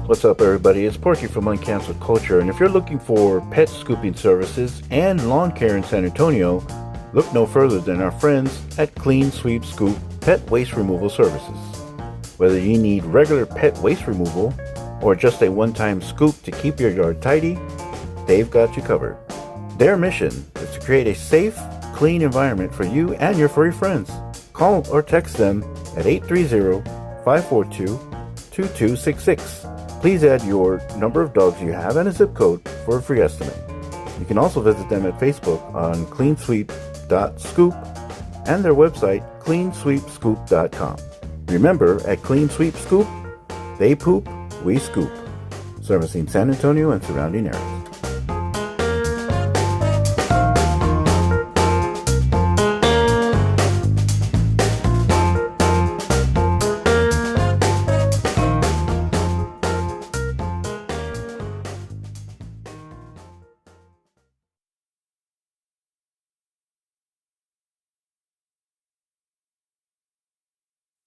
What's up, everybody? It's Porky from Uncanceled Culture, and if you're looking for pet scooping services and lawn care in San Antonio, look no further than our friends at Clean Sweep Scoop Pet Waste Removal Services. Whether you need regular pet waste removal or just a one-time scoop to keep your yard tidy, they've got you covered. Their mission is to create a safe, clean environment for you and your furry friends. Call or text them at 830-542-2266. Please add your number of dogs you have and a zip code for a free estimate. You can also visit them at Facebook on cleansweep.scoop and their website cleansweepscoop.com. Remember, at Clean Sweep Scoop, they poop, we scoop. Servicing San Antonio and surrounding areas.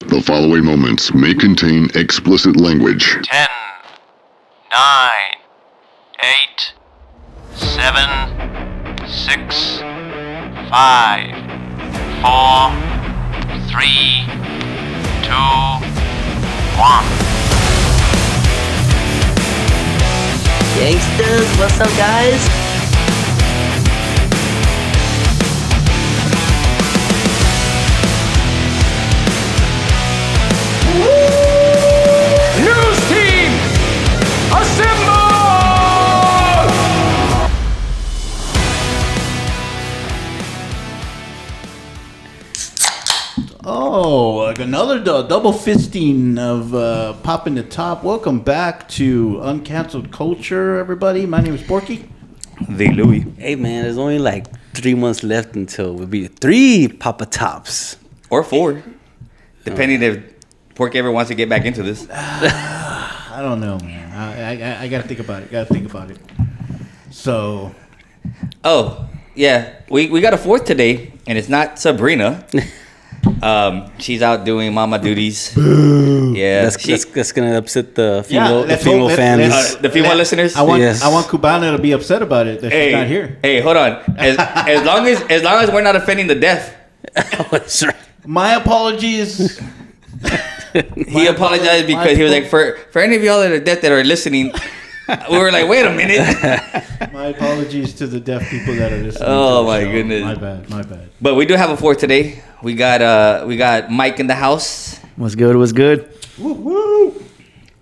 The following moments may contain explicit language. 10, 9, 8, 7, 6, 5, 4, 3, 2, 1. Gangsters, what's up, guys? News team, assemble! Oh, another double fisting of popping the top. Welcome back to Uncanceled Culture, everybody. My name is Porky. The Louis. Hey, man, there's only like 3 months left until we'll be 3 Papa Tops. Or 4. Depending if Porky ever wants to get back into this. I don't know, man. I got to think about it. So. Oh, yeah. We got a 4th today, and it's not Sabrina. She's out doing mama duties. Boo. Yeah. That's going to upset the female, let's fans. The female listeners? I want Cubana to be upset about it that she's not here. Hey, hold on. As long as we're not offending the deaf. That's right. My apologies. He apologized because he was like, for any of y'all that are deaf that are listening, we were like, wait a minute. My apologies to the deaf people that are listening. Oh my goodness. My bad. But we do have a 4th today. We got Mike in the house. What's good? Woo, woo.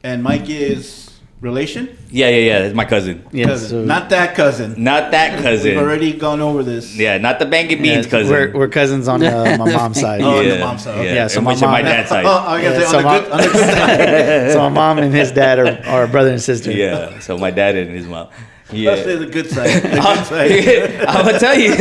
And Mike is relation? Yeah. It's my cousin. Yes, Cousin. Not that cousin. Not that cousin. We've already gone over this. Yeah, not the Bangin' Beans cousin. We're cousins on my mom's side. Oh, the mom's side. Yeah, Yeah, so my which is my mom- dad's side. Oh, I gotta say, on the good side. So my mom and his dad are brother and sister. Yeah, so my dad and his mom. Yeah. Let's say the good side. The good side. I'm gonna tell you,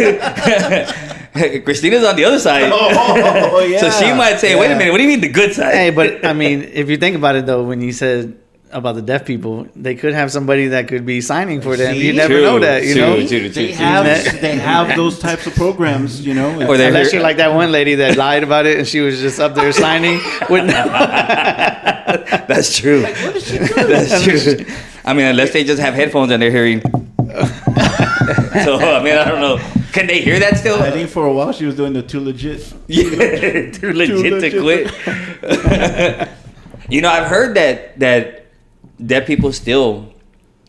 Christina's on the other side. Oh, yeah. So she might say, "Wait a minute, what do you mean the good side?" Hey, but I mean, if you think about it though, when you said about the deaf people, they could have somebody that could be signing for them. See? You never True, know that, you know. They have those types of programs, you know. Or they're Unless you're like that one lady that lied about it and she was just up there signing with That's true. What is she doing? That's true. I mean, unless they just have headphones and they're hearing. So I mean, I don't know. Can they hear that still? I think for a while she was doing the too legit. Yeah, too legit to quit. You know, I've heard that deaf people still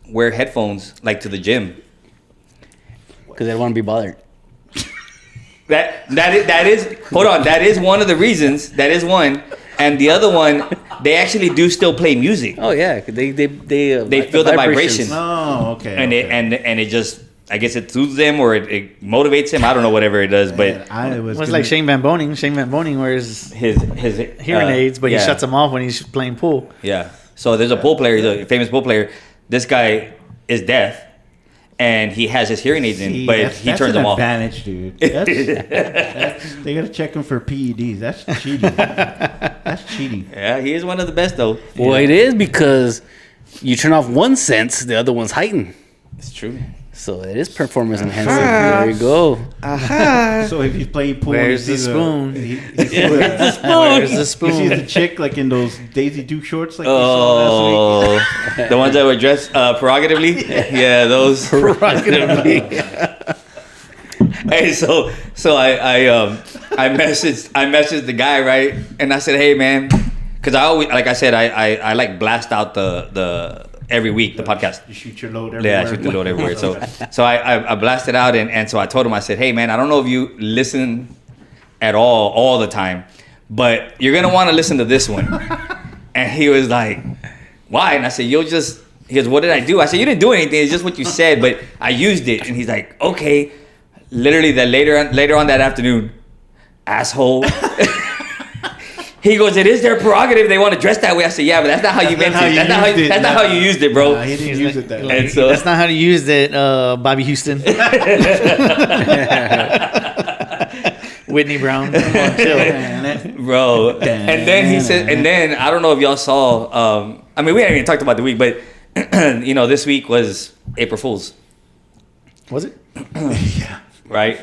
wear headphones like to the gym. Because they don't want to be bothered. That is hold on. That is one of the reasons. That is one, and the other one, they actually do still play music. Oh, yeah. They feel the vibrations. Oh, okay. And okay. it just, I guess it soothes them or it motivates them. I don't know, whatever it does, but It was like Shane Van Boning. Shane Van Boning wears his hearing aids, but yeah. he shuts them off when he's playing pool. Yeah. So there's a pool player, he's a famous pool player. This guy is deaf, and he has his hearing aids in, but he turns them off. That's an advantage, dude. They gotta check him for PEDs. That's cheating. That's cheating. Yeah, he is one of the best though. Well, it is because you turn off one sense, the other one's heightened. It's true. So it is performance enhancing. There you go. So if he's playing pool, Where's the spoon? The spoon. Where's the You see spoon? the chick like in those Daisy Duke shorts like you saw last week? The ones that were dressed prerogatively. Yeah, those. Hey, so I messaged the guy, right, and I said, hey man, because I always, like I said, I like blast out the every week the podcast. You shoot your load everywhere. Yeah, I shoot the load everywhere. So I blasted out, and so I told him, I said, hey man, I don't know if you listen at all the time, but you're gonna want to listen to this one. And he was like, why? And I said, he goes, what did I do? I said, you didn't do anything, it's just what you said, but I used it. And he's like, okay. Literally that later on that afternoon, asshole. He goes, it is their prerogative. They want to dress that way. I said, yeah, but that's not how you meant it. That's not how you used it, bro. Nah, he didn't use it that way. And so, That's not how to use it, Bobby Houston. Whitney Brown. Come on, chill. bro. And then he said, and then I don't know if y'all saw. I mean, we haven't even talked about the week, but this week was April Fool's. Was it? Yeah. Right?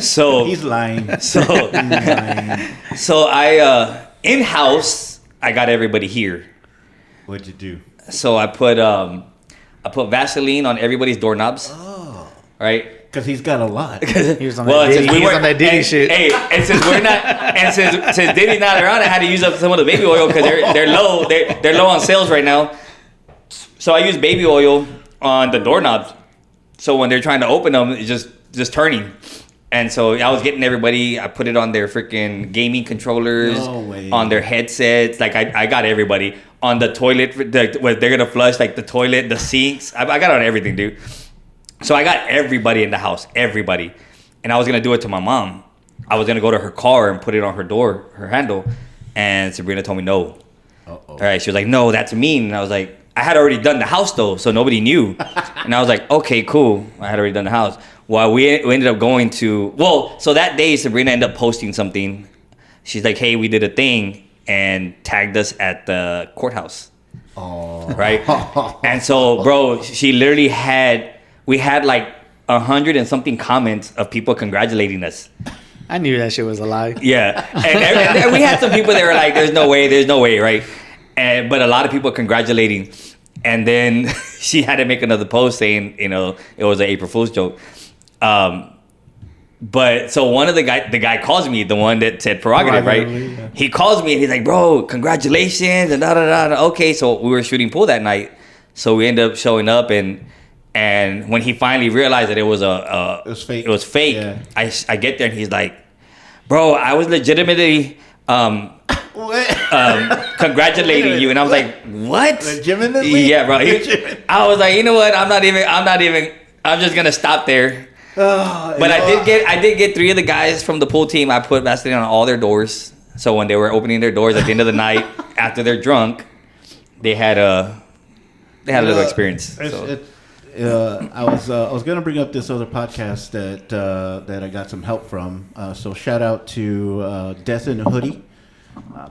So He's lying. So I in-house I got everybody here. What'd you do? So I put Vaseline on everybody's doorknobs. Oh. Right? Because he's got a lot. He was on that Diddy, shit. Hey, and since we're not, and since Diddy's not around, I had to use up some of the baby oil because they're low. They're low on sales right now. So I use baby oil on the doorknobs. So when they're trying to open them, it's just turning. And so I was getting everybody. I put it on their freaking gaming controllers, on their headsets. Like I got everybody on the toilet. Where they're gonna flush like the toilet, the sinks. I got on everything, dude. So I got everybody in the house, everybody. And I was gonna do it to my mom. I was gonna go to her car and put it on her door, her handle. And Sabrina told me no. All right, she was like, no, that's mean. And I was like, I had already done the house though, so nobody knew. And I was like, okay, cool. I had already done the house. Well, we ended up going to, so that day Sabrina ended up posting something. She's like, hey, we did a thing, and tagged us at the courthouse. Oh. Right? And so, bro, she literally we had like 100 and something comments of people congratulating us. I knew that shit was a lie. Yeah. And we had some people that were like, there's no way, right? But a lot of people congratulating. And then she had to make another post saying, it was an April Fool's joke. But so one of the guy calls me, the one that said prerogative, right? Yeah. He calls me and he's like, bro, congratulations and da. Okay, so we were shooting pool that night. So we ended up showing up and when he finally realized that it was it was fake. Yeah. I get there and he's like, bro, I was legitimately congratulating you. And I was like, what? Legitimately? Yeah, bro. I was like, you know what? I'm just gonna stop there. But I did get 3 of the guys from the pool team. I put Vaseline on all their doors. So when they were opening their doors at the end of the night, after they're drunk, they had a little experience. I was gonna bring up this other podcast that I got some help from. So shout out to Death in a Hoodie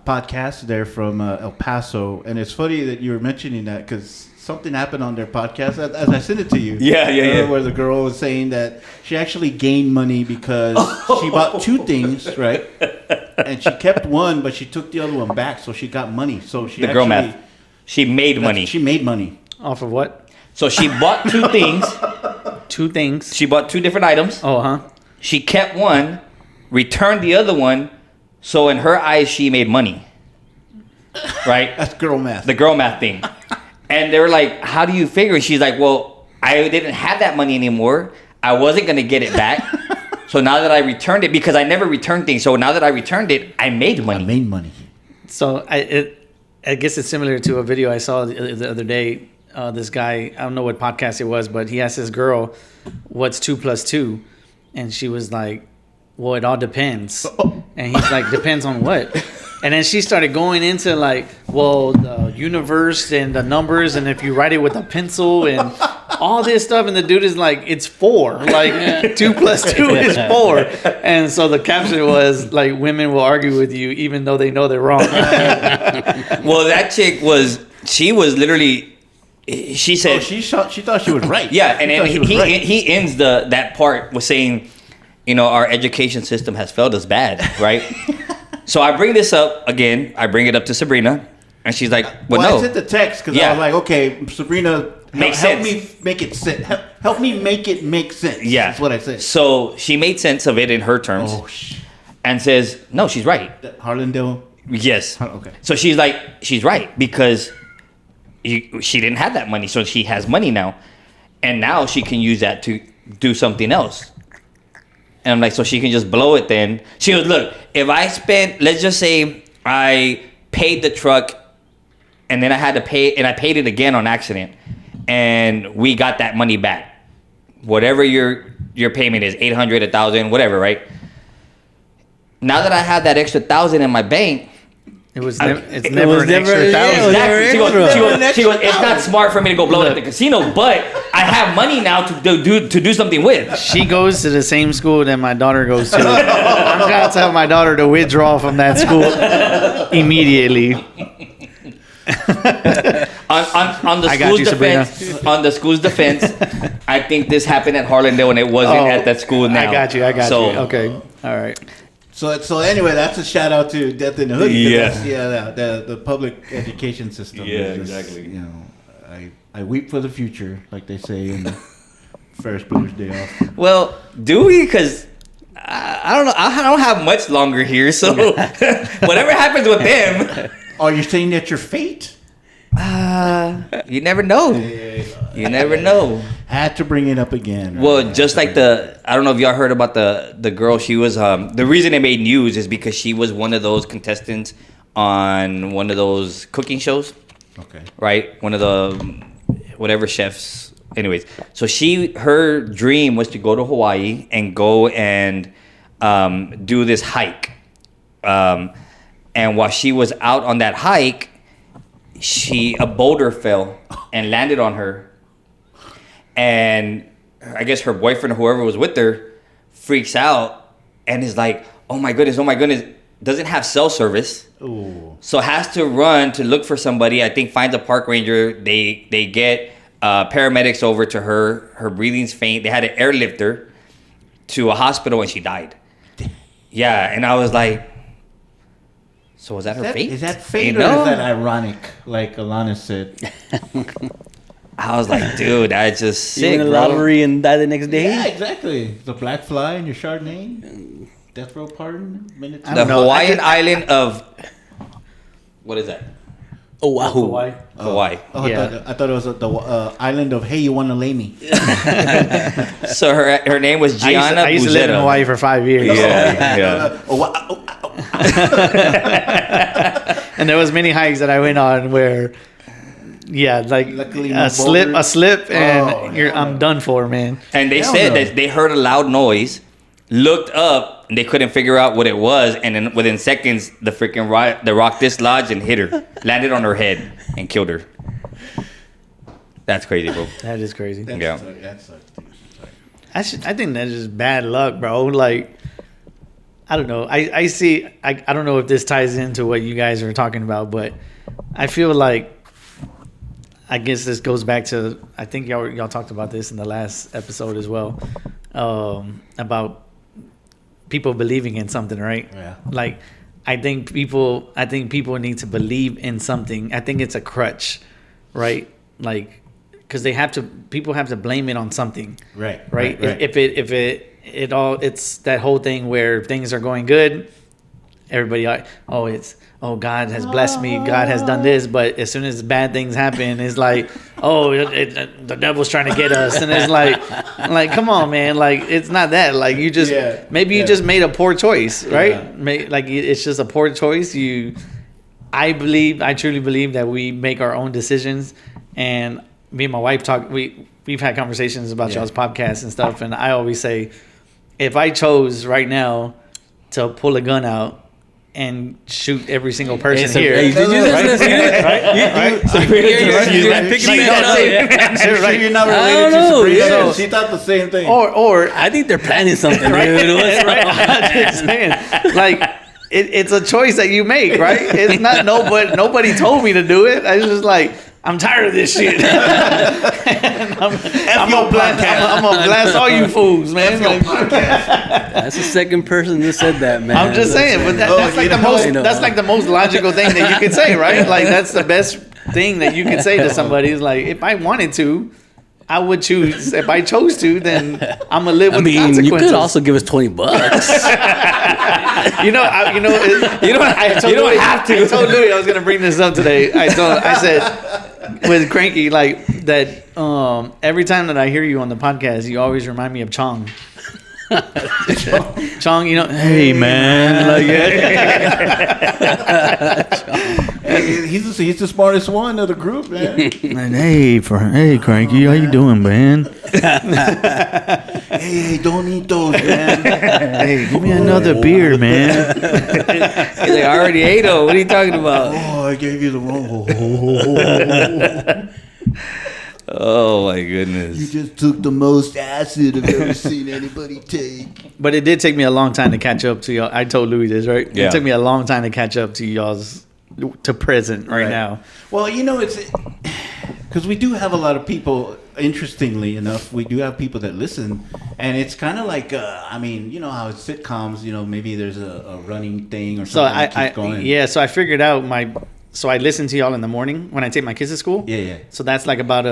podcast. They're from El Paso, and it's funny that you were mentioning that because something happened on their podcast as I sent it to you. Yeah. Where the girl was saying that she actually gained money because she bought 2 things, right? And she kept one, but she took the other one back, so she got money. So she girl math. She made money. She made money off of what? So she bought 2 things. 2 things. She bought 2 different items. Oh, huh. She kept one, returned the other one. So in her eyes, she made money. Right? That's girl math. The girl math thing. And they were like, how do you figure? She's like, well, I didn't have that money anymore. I wasn't going to get it back. So now that I returned it, because I never returned things. So now that I returned it, I made money. So I guess it's similar to a video I saw the other day. This guy, I don't know what podcast it was, but he asked his girl, what's 2 plus 2? And she was like, well, it all depends. And he's like, depends on what? And then she started going into like, well, the universe and the numbers, and if you write it with a pencil and all this stuff. And the dude is like, it's 4. Like 2 plus 2 is 4. And so the caption was like, women will argue with you even though they know they're wrong. Well, that chick was literally she said she thought she was right. Yeah, and then he he ends that part with saying, our education system has failed us bad, right? So I bring this up again. I bring it up to Sabrina, and she's like, "Well, no." I sent the text because I was like, "Okay, Sabrina, help me make it sense. Help me make it make sense." Yeah, that's what I said. So she made sense of it in her terms, and says, "No, she's right." Harlandale. Yes. Okay. So she's like, she's right because she didn't have that money, so she has money now, and now she can use that to do something else. And I'm like, so she can just blow it then. She goes, look, if I spent, let's just say I paid the truck and then I had to pay, and I paid it again on accident, and we got that money back. Whatever your payment is, 800, 1,000, whatever, right? Now that I have that extra 1,000 in my bank, it's never an extra thousand. Exactly. She goes, it's not smart for me to go blow it at the casino, but I have money now to do something with. She goes to the same school that my daughter goes to. I'm gonna tell my daughter to withdraw from that school immediately. On the school's defense, I think this happened at Harlandale and it wasn't at that school now. I got you. Okay. All right. So anyway, that's a shout out to Death in the Hoodie. Yeah. The public education system. Yeah, is just, exactly. I weep for the future, like they say in the Ferris Bueller's Day Off. Well, do we? Because I don't know. I don't have much longer here, so whatever happens with them. Are you saying that's your fate? You never know. You never know. Had to bring it up again. Well, just like I don't know if y'all heard about the girl. She was the reason it made news is because she was one of those contestants on one of those cooking shows. Okay. Right, one of the whatever chefs. Anyways, so her dream was to go to Hawaii and go and do this hike. And while she was out on that hike, a boulder fell and landed on her. And I guess her boyfriend or whoever was with her freaks out and is like, oh my goodness, doesn't have cell service. Ooh. So has to run to look for somebody. I think finds a park ranger. They get paramedics over to her. Her breathing's faint. They had to airlift her to a hospital and she died. Yeah, and I was like, so was that her fate? Is that fate or is that ironic, like Alana said? I was like, dude, I just sick, you win a lottery and die the next day? Yeah, exactly. The black fly in your Chardonnay, death row pardon. The Hawaiian island of what is that? Oahu. Hawaii. Oh, yeah. I thought it was the island of Hey, you want to lay me? So her name was Gianna. I used to live in Hawaii for 5 years. Yeah. And there was many hikes that I went on where, like a slip, and I'm done for, man. And they said that they heard a loud noise, looked up, and they couldn't figure out what it was. And then within seconds, the rock dislodged and hit her, landed on her head, and killed her. That's crazy, bro. That is crazy. That sucks. I think that's just bad luck, bro. Like, I don't know. I see. I don't know if this ties into what you guys are talking about, but I feel like, I guess this goes back to, I think y'all talked about this in the last episode as well, about people believing in something, right? Yeah. Like, I think people need to believe in something. I think it's a crutch, right? Like, because people have to blame it on something, right? If it's that whole thing where things are going good, everybody, God has blessed me, God has done this, but as soon as bad things happen, it's like, the devil's trying to get us, and it's like come on, man, like, it's not that, like, you just you just made a poor choice, right? Like, it's just a poor choice. I truly believe that we make our own decisions, and me and my wife we've had conversations about y'all's podcast and stuff, and I always say, if I chose right now to pull a gun out and shoot every single person here, did you listen to You're not related to Sabrina. She thought the same thing. Or I think they're planning something, right? dude. I'm just saying, like, it's a choice that you make, right? It's not nobody told me to do it. I was just like, I'm tired of this shit. I'm gonna blast all you fools, man. That's the second person that said that, man. I'm just saying, but that's like the most. That's like the most logical thing that you can say, right? Like that's the best thing that you can say to somebody. Is like, if I wanted to, I would choose. If I chose to, then I'm gonna live with the consequences. You could also give us $20. You don't have to. I told Louis I was gonna bring this up today. I said with Cranky like that. Every time that I hear you on the podcast, you always remind me of Chong. Chong, hey man, like he's the smartest one of the group, man. And hey, Cranky, how you doing, man? hey, don't eat those, man. Hey, give me another beer, man. He's like, I already ate them. What are you talking about? Oh, I gave you the wrong. Oh my goodness! You just took the most acid I've ever seen anybody take. But it did take me a long time to catch up to y'all. I told Louis this, right? Yeah. It took me a long time to catch up to y'all's to present right now. Well, it's because we do have a lot of people. Interestingly enough, we do have people that listen, and it's kind of like how it's sitcoms. Maybe there's a running thing or something that keeps going. Yeah. So I figured out So I listen to y'all in the morning when I take my kids to school. Yeah. So that's like about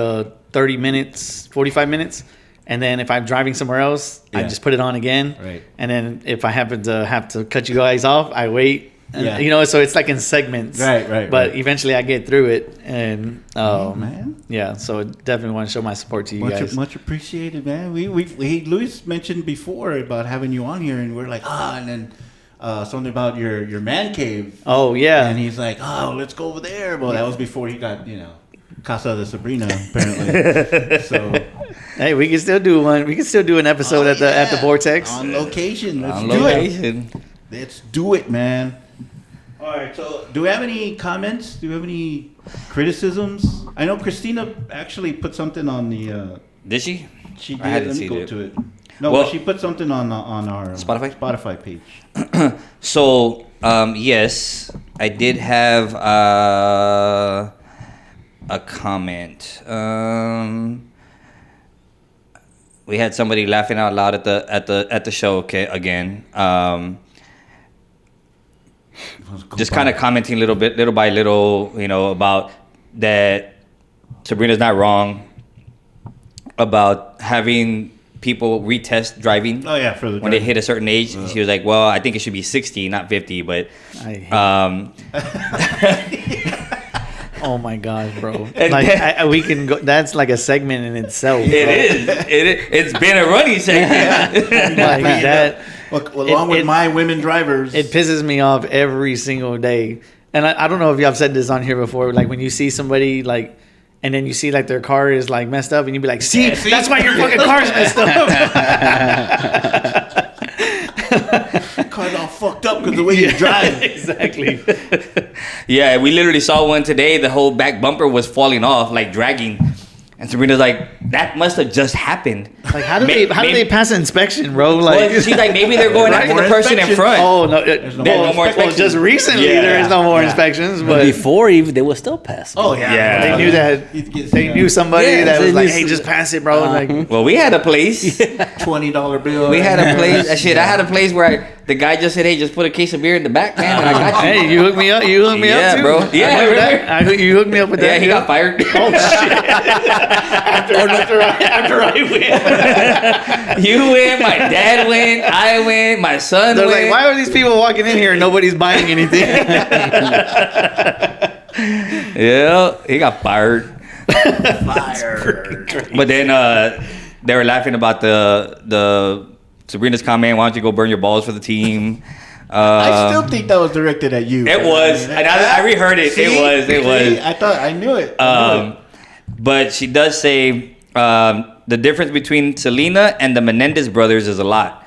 30 minutes, 45 minutes. And then if I'm driving somewhere else, I just put it on again. Right. And then if I happen to have to cut you guys off, I wait. And, so it's like in segments. Right. But eventually I get through it. And man. Yeah, so definitely want to show my support to you guys. Much appreciated, man. Louis mentioned before about having you on here, and we're like, and then something about your man cave. Oh, yeah. And he's like, let's go over there. Well, that was before he got, Casa de Sabrina, apparently. So, hey, we can still do one. We can still do an episode at the Vortex. On location. Let's do it. Let's do it, man. All right, so do we have any comments? Do we have any criticisms? I know Christina actually put something on the... Did she? She did. I hadn't Let me seen go it. to it. No, well, she put something on our Spotify page. So, yes, I did have a comment. We had somebody laughing out loud at the show. Okay, again. Just kind of commenting little by little, about that. Sabrina's not wrong about having people retest driving. Oh yeah, for the when they hit a certain age. She was like, "Well, I think it should be 60, not 50." But oh my God, bro! Like we can go. That's like a segment in itself. It is. It's been a running segment. Like that. Along with my women drivers, it pisses me off every single day. And I don't know if y'all have said this on here before. Like when you see somebody like. And then you see like their car is like messed up, and you be like, "See, that's why your fucking car's messed up." Car's all fucked up because the way you drive. Exactly. Yeah, we literally saw one today. The whole back bumper was falling off, like dragging. And Sabrina's like, "That must have just happened." Like, how do they pass inspection, bro? Like, well, she's like, maybe they're going after the person in front. Oh no, there's no more inspections. Just recently, there is no more inspections, but before even they were still passing. Oh yeah, they knew that. They knew somebody that was like, "Hey, just pass it, bro." Like, well, we had a place, $20 bill. We had a place. I had a place where the guy just said, "Hey, just put a case of beer in the back, man." And I got you. Hey, you hooked me up. You hooked me up too, bro. Yeah, you hooked me up with that. Yeah, he got fired. Oh shit! after I win. You win, my dad win, I win, my son They're win. like, why are these people walking in here and nobody's buying anything? Yeah, he got fired. But then they were laughing about the Sabrina's comment, "Why don't you go burn your balls for the team?" I still think that was directed at you. It was. And I reheard it. See? It was. I thought I knew it. But she does say the difference between Selena and the Menendez brothers is a lot.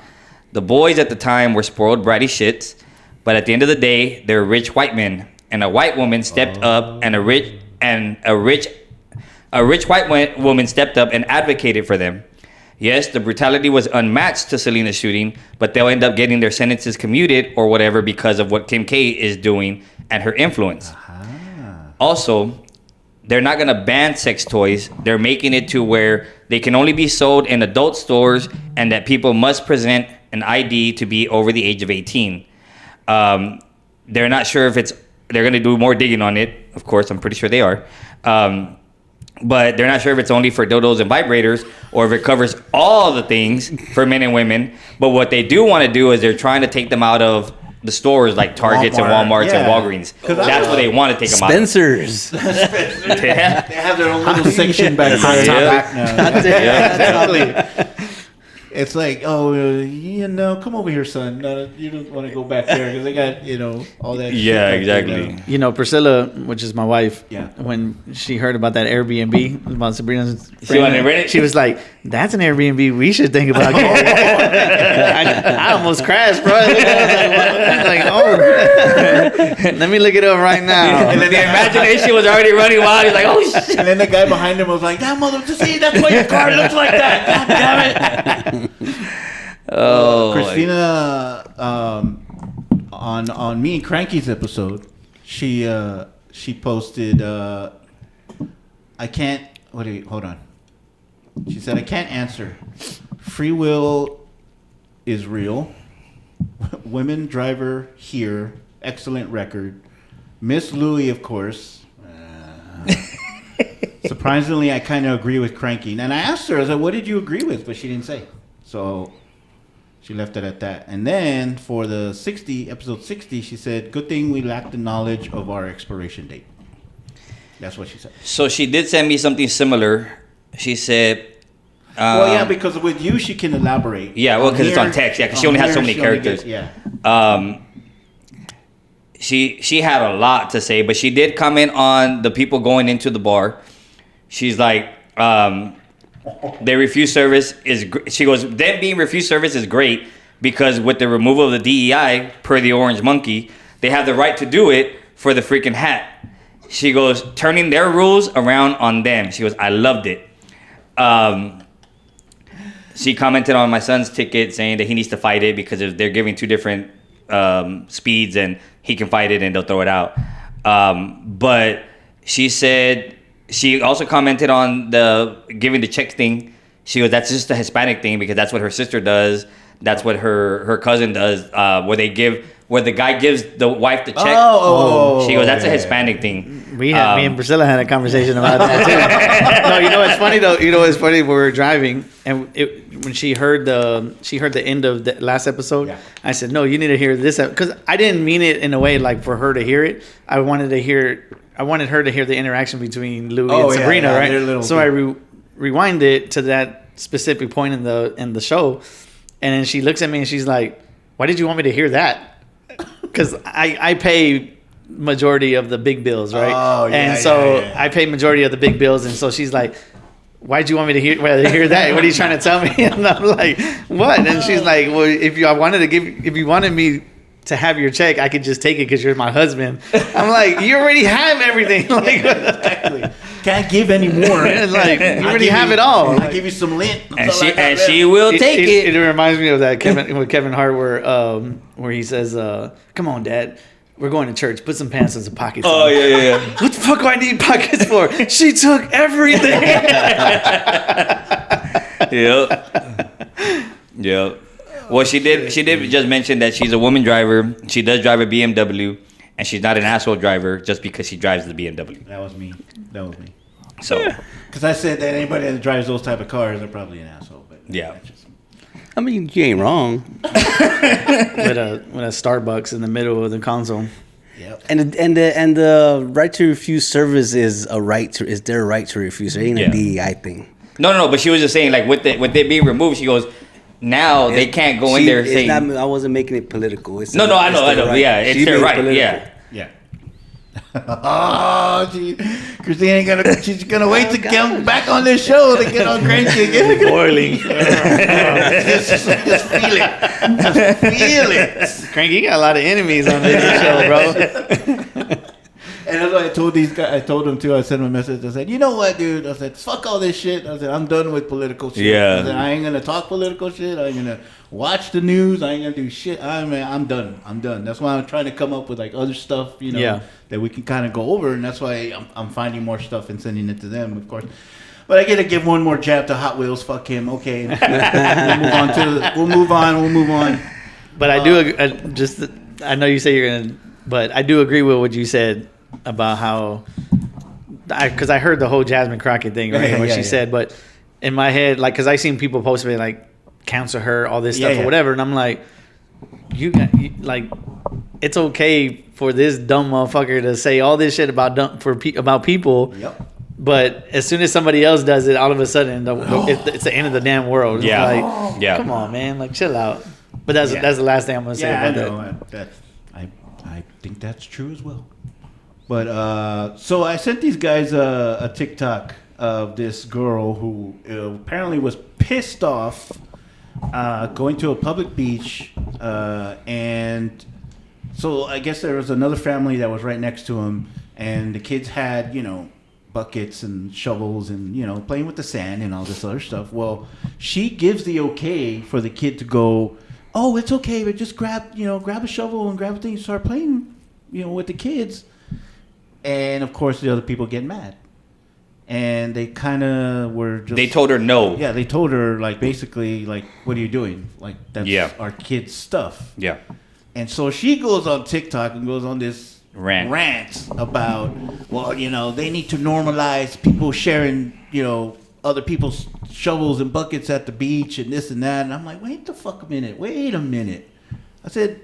The boys at the time were spoiled bratty shits, but at the end of the day, they're rich white men, and a white woman stepped up, and a rich white woman stepped up and advocated for them. Yes, the brutality was unmatched to Selena's shooting, but they'll end up getting their sentences commuted or whatever because of what Kim K is doing and her influence. Also, they're not going to ban sex toys. They're making it to where they can only be sold in adult stores and that people must present an ID to be over the age of 18. They're not sure if they're going to do more digging on it. Of course, I'm pretty sure they are. But they're not sure if it's only for dildos and vibrators or if it covers all the things for men and women. But what they do want to do is they're trying to take them out of the stores like Targets and Walmarts and Walgreens. That's where they want to take them Spencer's. out. They have their own little section back there. Exactly. It's like, come over here, son. No, you don't want to go back there because they got, all that. Yeah, shit back exactly. there, Priscilla, which is my wife, Yeah. when she heard about that Airbnb, about Sabrina's She wanted to rent it? she was like, that's an Airbnb we should think about getting. I almost crashed, bro. Let me look it up right now. And then the imagination was already running wild. He's like, oh, shit. And then the guy behind him was like, that mother, see, that's why your car looks like that. God damn it. Oh, Christina, on me and Cranky's episode, she posted, hold on. She said, I can't answer. Free will is real. Women driver here. Excellent record. Miss Louie, of course. Surprisingly, I kind of agree with Cranky. And I asked her, I was like, what did you agree with? But she didn't say. So she left it at that. And then for the episode 60, she said, good thing we lack the knowledge of our expiration date. That's what she said. So she did send me something similar. She said... well, yeah, because with you, she can elaborate. Yeah, well, because it's on text. Yeah, because she only has so many characters. She had a lot to say, but she did comment on the people going into the bar. She's like, they refuse service she goes, them being refused service is great because with the removal of the DEI, per the Orange Monkey, they have the right to do it for the freaking hat. She goes, turning their rules around on them. She goes, I loved it. She commented on my son's ticket saying that he needs to fight it because if they're giving two different speeds and he can fight it and they'll throw it out. But she said, she also commented on the giving the check thing. She goes, that's just a Hispanic thing because that's what her sister does. That's what her cousin does. Where the guy gives the wife the check. She goes, that's a Hispanic thing. Me and Priscilla had a conversation about that too. No, you know what's funny though? You know what's funny? We were driving and when she heard the end of the last episode, I said, no, you need to hear this because I didn't mean it in a way like for her to hear it. I wanted her to hear the interaction between Louie and Sabrina, right? So I rewind it to that specific point in the show, and then she looks at me and she's like, "Why did you want me to hear that?" Because I pay majority of the big bills, right? I pay majority of the big bills, and so she's like, "Why'd you want me to hear that? What are you trying to tell me?" And I'm like, "What?" And she's like, "Well, if you wanted me to have your check, I could just take it because you're my husband." I'm like, "You already have everything. Like, exactly. Can't give any more. Like, you already have it all. I'll give you some lint." And she will take it. It reminds me of that Kevin Hart where he says, "Come on, Dad. We're going to church. Put some pants in some pockets." Oh, yeah. What the fuck do I need pockets for? She took everything. Yep. Well, she did just mention that she's a woman driver. She does drive a BMW, and she's not an asshole driver just because she drives the BMW. That was me. So, because I said that anybody that drives those type of cars are probably an asshole. But yeah. I mean, you ain't wrong. with a Starbucks in the middle of the console. Yep. And the right to refuse service is their right to refuse. It ain't a DEI thing. No. But she was just saying, like, with it being removed, she goes, now they can't go in there and say. I wasn't making it political. I know. Right. Yeah, it's their right. Political. Yeah. Oh, Christina she's gonna wait to come back on this show to get on Cranky again. Boiling. Just feel it. Cranky, you got a lot of enemies on this show, bro. And that's why I told these guys. I told them too. I sent them a message. I said, you know what, dude? I said, fuck all this shit. I said, I'm done with political shit. Yeah. I said, I ain't gonna talk political shit. I ain't gonna watch the news. I ain't gonna do shit. I'm done. I'm done. That's why I'm trying to come up with like other stuff, you know, that we can kind of go over. And that's why I'm finding more stuff and sending it to them, of course. But I gotta give one more jab to Hot Wheels. Fuck him. Okay, we'll move on. But I do I know you say you're gonna, but I do agree with what you said about how, because I heard the whole Jasmine Crockett thing, right? What she said, but in my head, like, because I seen people post me like counsel her, all this stuff or whatever, and I'm like, like, it's okay for this dumb motherfucker to say all this shit about people. Yep. But as soon as somebody else does it, all of a sudden it's the end of the damn world. It's like, come on, man, like chill out. But that's the last thing I'm gonna say about that. I think that's true as well. But so I sent these guys a TikTok of this girl who apparently was pissed off going to a public beach, and so I guess there was another family that was right next to him, and the kids had, you know, buckets and shovels and, you know, playing with the sand and all this other stuff. Well, she gives the okay for the kid to go, oh, it's okay, but just grab a shovel and grab a thing and start playing, you know, with the kids. And of course the other people get mad. And they kind of were just... They told her no. Yeah, they told her, like, basically, like, what are you doing? Like, that's our kids' stuff. Yeah. And so she goes on TikTok and goes on this rant about, well, you know, they need to normalize people sharing, you know, other people's shovels and buckets at the beach and this and that. And I'm like, wait a minute. I said,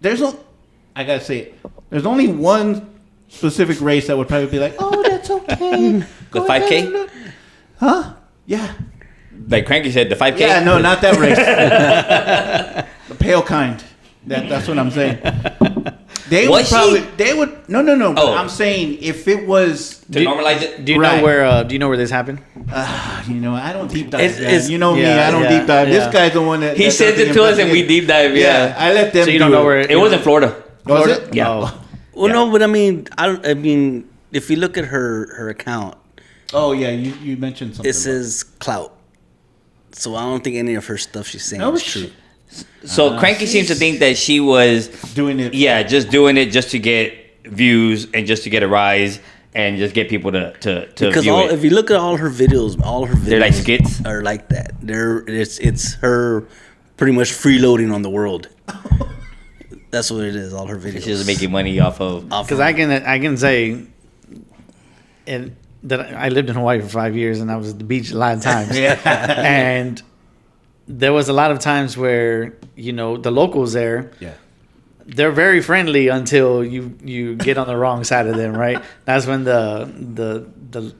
there's only one specific race that would probably be like, oh, that's okay. The 5K? Huh? Yeah. Like Cranky said, the 5K? Yeah, no, not that race. The pale kind. That's what I'm saying. They would. No. Oh. I'm saying if it was to normalize it. Do you know where? Do you know where this happened? You know, I don't deep dive. It's you know me, I don't deep dive. This guy's the one that he sent it to us and we deep dive. Yeah, I let them. So you don't know where it was in Florida. Was it? Yeah. Oh. Well, no, but I mean, if you look at her account. Oh yeah, you mentioned something. It says clout. So I don't think any of her stuff she's saying is true. So Cranky seems to think that she was doing it. Yeah, just doing it just to get views and just to get a rise and just get people to because view it. If you look at all her videos they're like skits. Are like that. It's her pretty much freeloading on the world. That's what it is. All her videos. She's just making money off of. Because I can say, that I lived in Hawaii for 5 years and I was at the beach a lot of times. And there was a lot of times where, you know, the locals there, they're very friendly until you get on the wrong side of them, right? That's when the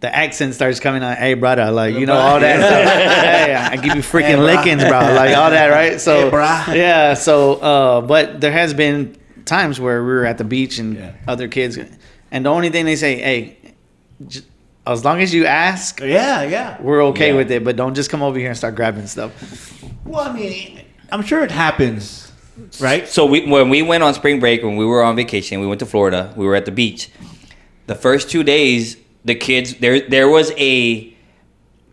accent starts coming on. Hey, brother, like, you know, all that stuff. Hey, I give you freaking lickings, bro. Like all that, right? So, hey, so, but there has been times where we were at the beach and other kids, and the only thing they say, hey, as long as you ask, we're okay with it, but don't just come over here and start grabbing stuff. Well, I mean, I'm sure it happens, right? So when we went on spring break, when we were on vacation, we went to Florida. We were at the beach. The first 2 days, the kids there was a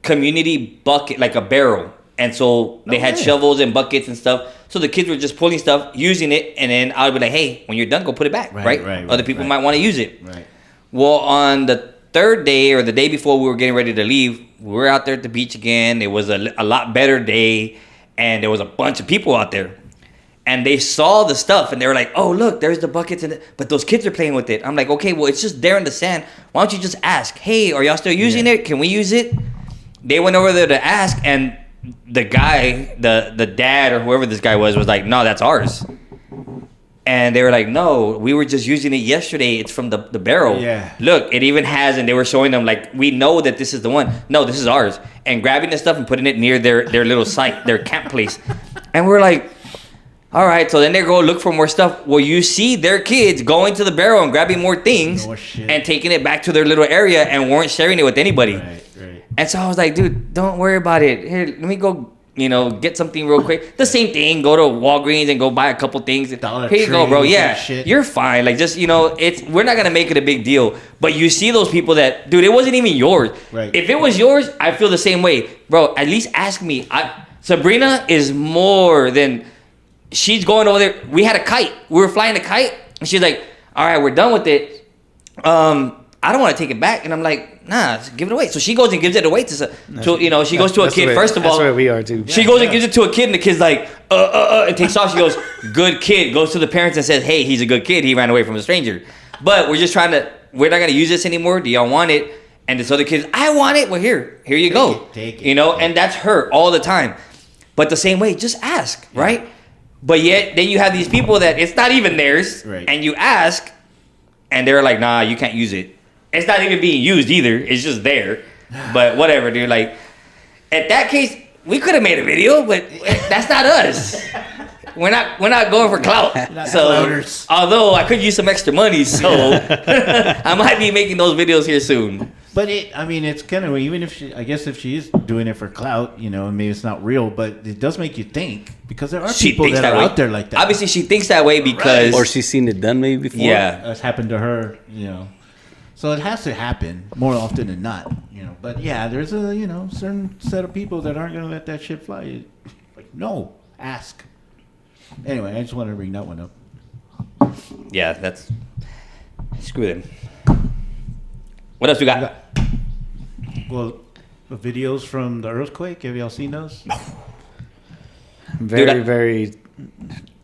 community bucket, like a barrel, and so they had shovels and buckets and stuff. So the kids were just pulling stuff, using it, and then I would be like, "Hey, when you're done, go put it back." Right? Other people might want to use it. Right. Well, on the third day or the day before we were getting ready to leave, we were out there at the beach again. It was a lot better day, and there was a bunch of people out there. And they saw the stuff, and they were like, oh, look, there's the buckets, but those kids are playing with it. I'm like, okay, well, it's just there in the sand. Why don't you just ask, hey, are y'all still using it? Can we use it? They went over there to ask, and the guy, the dad or whoever this guy was like, no, that's ours. And they were like, no, we were just using it yesterday. It's from the barrel. Yeah. Look, it even has, and they were showing them, like, we know that this is the one. No, this is ours. And grabbing the stuff and putting it near their little site, their camp place. And we're like, all right. So then they go look for more stuff. Well, you see their kids going to the barrel and grabbing more things and taking it back to their little area and weren't sharing it with anybody. Right. And so I was like, dude, don't worry about it. Here, let me go you know, get something real quick. The same thing. Go to Walgreens and go buy a couple things. Dollar Here you go, bro. Tree, Yeah, shit. you're fine. Like, just, you know, we're not gonna make it a big deal. But you see those people that, dude, it wasn't even yours. Right. If it was yours, I feel the same way, bro. At least ask me. Sabrina is more than. She's going over there. We had a kite. We were flying a kite, and she's like, "All right, we're done with it. I don't want to take it back." And I'm like, "Nah, give it away." So she goes and gives it away to you know, she goes to a kid. First of all, that's where we are too. she goes and gives it to a kid, and the kid's like, and takes off. She goes, "Good kid." Goes to the parents and says, "Hey, he's a good kid. He ran away from a stranger." But we're just trying to. We're not gonna use this anymore. Do y'all want it? And this other kid, I want it. Well, here you go. Take it. You know, and that's her all the time. But the same way, just ask, right? But yet, then you have these people that it's not even theirs, right. and you ask, and they're like, "Nah, you can't use it." It's not even being used either. It's just there. But whatever, dude. Like, at that case, we could have made a video, but that's not us. We're not going for clout. So, clouters. although I could use some extra money, so I might be making those videos here soon. But it's kind of, even if I guess if she is doing it for clout, you know, maybe it's not real, but it does make you think, because there are people that are way. out there like that. Obviously, she thinks that way because, Or she's seen it done maybe before. yeah, That's happened to her, you know. So it has to happen more often than not, you know. But yeah, there's a, you know, certain set of people that aren't gonna let that shit fly. Like, no, ask. Anyway, I just wanted to bring that one up. yeah, that's screw them. What else we got? Well, the videos from the earthquake, have y'all seen those? Very, Dude, very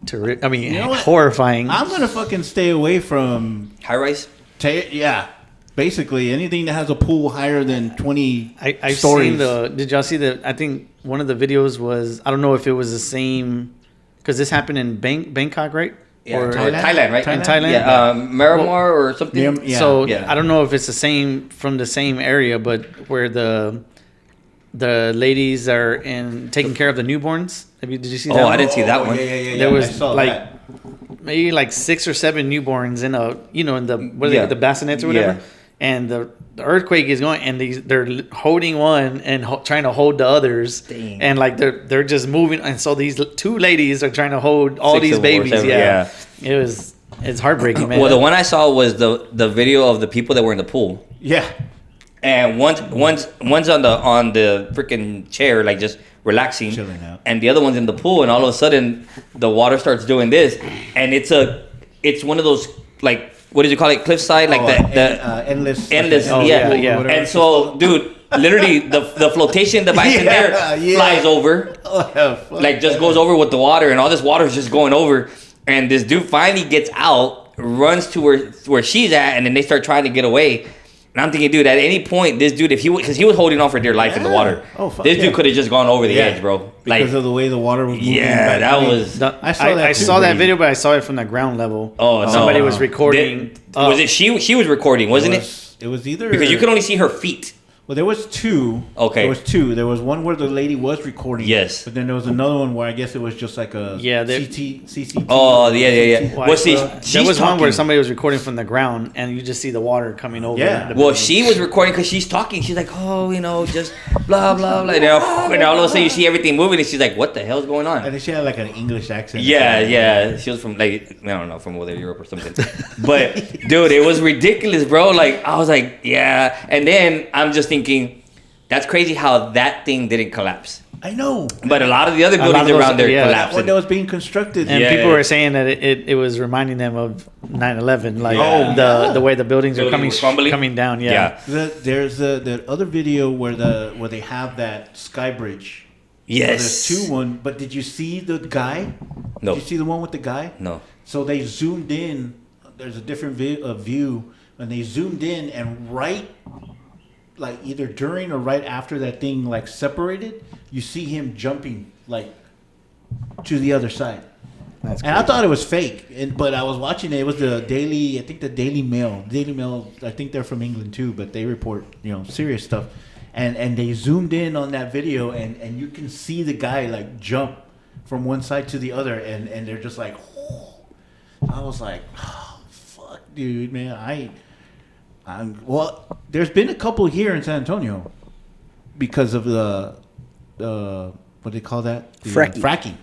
terrific. I mean, You know what? horrifying. I'm gonna fucking stay away from High rise. yeah. Basically, anything that has a pool higher than 20 I've stories. seen did y'all see I think one of the videos was, I don't know if it was the same, because this happened in Bangkok, right? Yeah, Or Thailand, right? in Thailand? Yeah, Miramar or something. Yeah. So Yeah. I don't know if it's the same from the same area, but where the ladies are taking care of the newborns. Did you see that? Oh, one? I didn't see that one. Yeah. There was I saw like that. maybe like 6 or 7 newborns in the bassinets or whatever. Yeah. And the earthquake is going, and they're holding one and trying to hold the others. Dang. And like they're just moving, and so these 2 ladies are trying to hold all 6 these of them or babies. 7, Yeah. It's heartbreaking, man. Well, the one I saw was the video of the people that were in the pool, Yeah. and one's on the freaking chair, like just relaxing, Chilling out. and the other one's in the pool, and all of a sudden the water starts doing this, and it's one of those, like, what did you call it, cliffside, like endless. endless, Oh, yeah. yeah. And so, dude, literally the flotation device in there flies over, like just goes over with the water, and all this water is just going over, and this dude finally gets out, runs to where she's at, and then they start trying to get away. And I'm thinking, dude, at any point, this dude, because he was holding on for dear life in the water, Oh, fuck this yeah. dude could have just gone over the edge, bro. Like, Because of the way the water was moving. yeah, back. that I mean, was. I saw that I too, saw that Brady. video, but I saw it from the ground level. Oh, no. Somebody was recording. Was it she was recording, wasn't it? It was either Because you could only see her feet. Well, there was 2. Okay. There was 2. There was one where the lady was recording. Yes. But then there was another one where I guess it was just like a CCTV. Oh, yeah. Well, Well, see, there she's was one where talking. somebody was recording from the ground, and you just see the water coming over. Yeah. the Well, building. she was recording because she's talking. She's like, oh, you know, just blah, blah, blah. And all of a sudden you see everything moving, and she's like, what the hell's going And on? then she had like an English accent. Yeah. She was from, like, I don't know, from over Europe or something. But, dude, it was ridiculous, bro. Like, I was like, yeah. And then I'm just thinking, that's crazy how that thing didn't collapse. I know. But a lot of the other lot of buildings those- around there yeah. collapsed. When that was being constructed. And Yeah. people were saying that it was reminding them of 9/11, like Yeah. the way the buildings are Building was crumbling? coming down. Yeah. There's the other video where they have that sky bridge. Yes. There's 2 one, but did you see the guy? No. Did you see the one with the guy? No. So they zoomed in. There's a different view, and they zoomed in, and right, like either during or right after that thing like separated, you see him jumping like to the other side. That's And I thought it was fake, but I was watching it. It was the Daily, I think the Daily Mail. Daily Mail, I think they're from England too, but they report, serious stuff. And they zoomed in on that video, and you can see the guy like jump from one side to the other, and they're just like, I was like, oh, fuck, dude, man, well, there's been a couple here in San Antonio because of the what do they call that? Fracking. Fracking.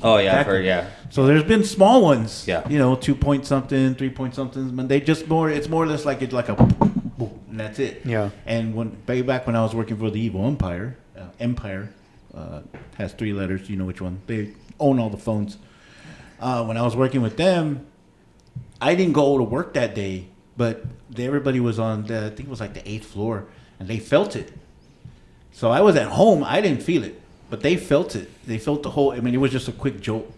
Oh yeah, I've Exactly. heard, yeah. So there's been small ones. Yeah. 2 point something, 3 point something. But they just it's more or less like it's like a, boom, and that's it. Yeah. And way back when I was working for the Evil Empire, has 3 letters. You know which one? They own all the phones. When I was working with them, I didn't go to work that day, but everybody was on I think it was like the 8th floor, and they felt it. So I was at home. I didn't feel it, but they felt it. They felt the whole. I mean, it was just a quick jolt.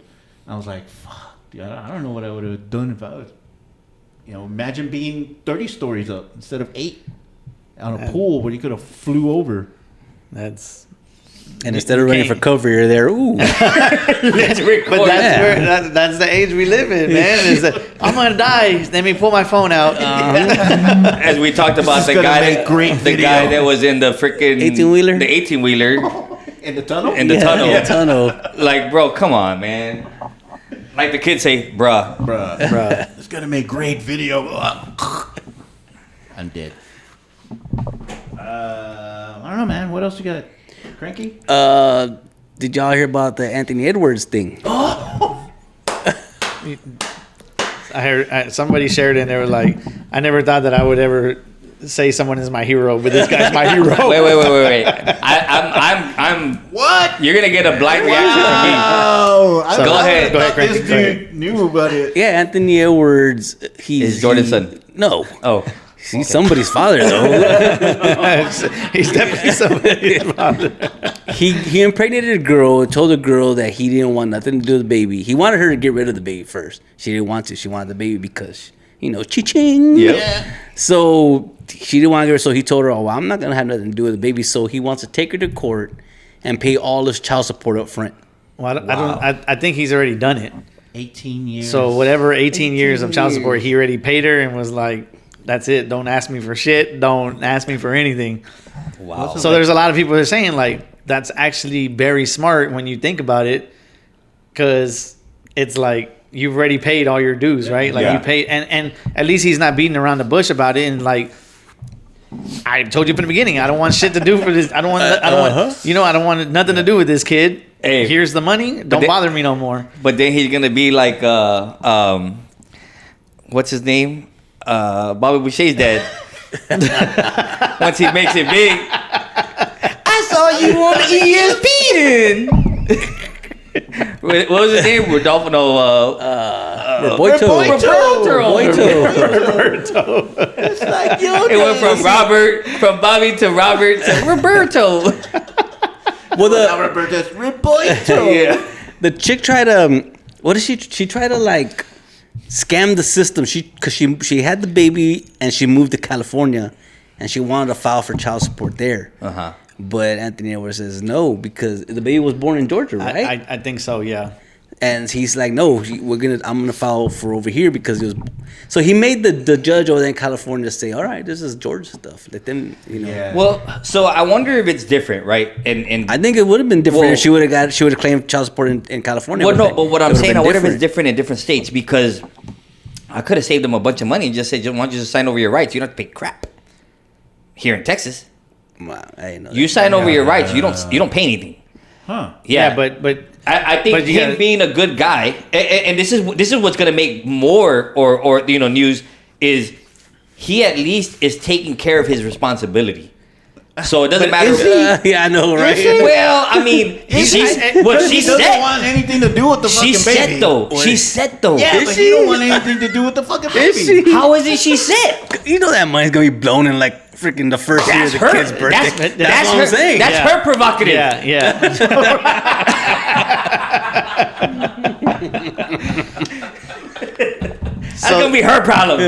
I was like, "Fuck, dude, I don't know what I would have done if I was." Imagine being 30 stories up instead of 8 on a pool where you could have flew over. That's And instead of running for cover, you're there. Ooh. Let's record. But that's the age we live in, man. Is that I'm gonna die. Let me pull my phone out. As we talked about the guy that was in the freaking 18-wheeler? The 18-wheeler In the tunnel? in the tunnel. Yeah, tunnel. Like, bro, come on, man. Like the kids say, bruh. Bruh. It's going to make great video. I'm dead. I don't know, man. What else you got? Cranky? Did y'all hear about the Anthony Edwards thing? I heard somebody shared it and they were like, I never thought that I would ever say someone is my hero, but this guy's my hero. Wait. I'm. What? You're gonna get a blind reaction from me. Oh, Go ahead. Go ahead, Cranky. This Go ahead. dude knew about it. Yeah, Anthony Edwards. Is Jordan's son? No. Oh, He's somebody's father, though. He's definitely somebody's father. He impregnated a girl and told the girl that he didn't want nothing to do with the baby. He wanted her to get rid of the baby first. She didn't want to. She wanted the baby because, cha-ching. Yep. So she didn't want to get her. So he told her, oh, well, I'm not going to have nothing to do with the baby. So he wants to take her to court and pay all his child support up front. Well, I think he's already done it. 18 years. So whatever 18 years of child support, he already paid her and was like, that's it. Don't ask me for shit. Don't ask me for anything. wow. So there's a lot of people that are saying like that's actually very smart when you think about it, because it's like you've already paid all your dues, right? Like you paid, and at least he's not beating around the bush about it. And like I told you from the beginning, I don't want shit to do for this. I don't want nothing to do with this kid. Hey. Here's the money. Don't bother me no more. But then he's gonna be like, what's his name? Bobby Boucher's dad. Once he makes it big, I saw you on ESPN. What was his name? Rodolfo. Roberto. It's like, yo, It went from Bobby to Robert to Roberto. Well, Roberto. Yeah. the chick tried to, what did she tried to like scam the system. Because she had the baby and she moved to California and she wanted to file for child support there. Uh-huh. But Anthony Edwards says no because the baby was born in Georgia, right? I think so. Yeah. And he's like, no, I'm gonna file for over here because it was. So he made the judge over there in California say, all right, this is Georgia stuff. Let them, Yeah. Well, so I wonder if it's different, right? And I think it would have been different Well- if she would have claimed child support in California. well, no, but what I'm It would've saying, I been wonder if it's different. different in different states, because I could have saved them a bunch of money and just said, why don't you just sign over your rights? You don't have to pay crap. Here in Texas, Wow, I didn't know you that. sign over your rights. You don't pay anything. Huh. Yeah, but I think but you him gotta- being a good guy, and this is what's gonna make more or news, is he at least is taking care of his responsibility. So it doesn't matter. Yeah, I know, right? Well, I mean, she He doesn't said. want anything to do with the fucking She baby. said though. She said though. Yeah, but he don't want anything to do with the fucking baby. How is it? She said. You know that money's gonna be blown in like freaking the first year of That's the her. kid's birthday. That's what her. I'm saying. That's Yeah. her provocative. yeah. That's gonna be her problem.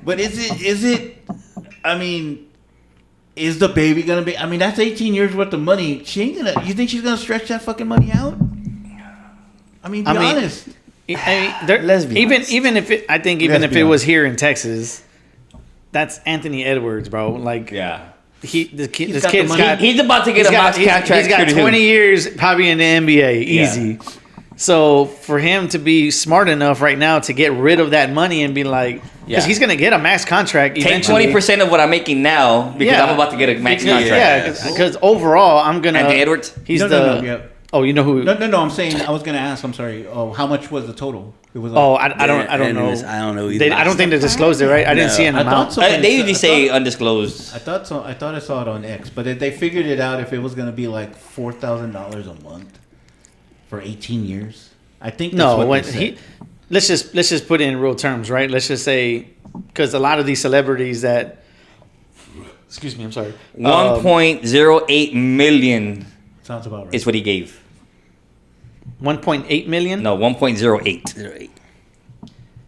But is it? I mean, is the baby gonna be? I mean, that's 18 years worth of money. She ain't gonna. You think she's gonna stretch that fucking money out? I mean, be honest. Let's be even if it, I think even Let's if be it was honest. here in Texas, that's Anthony Edwards, bro. Like Yeah. this got the kid's money. got He's about to get a max contract. He's got pretty soon. 20 years probably in the NBA, easy. So for him to be smart enough right now to get rid of that money and be like, Because he's gonna get a max contract. Take Eventually. 20% of what I'm making now because Yeah. I'm about to get a max Yeah, contract. because overall, I'm gonna. Anthony Edwards? He's No, the. no, yeah. Oh, you know who? No. I'm saying I was gonna ask. I'm sorry. Oh, how much was the total? It was. Oh, I don't know. I don't know either. I don't think they disclosed it, right? I didn't see an I thought amount. so. They usually say undisclosed. I thought so. I thought I saw it on X, but they figured it out if it was gonna be like $4,000 a month for 18 years. I think that's No, what when they said. he. Let's just put it in real terms, right? Let's just say because a lot of these celebrities that. Excuse me, I'm sorry. 1.08 million Sounds about right. is what he gave. 1.8 million. No, 1.08.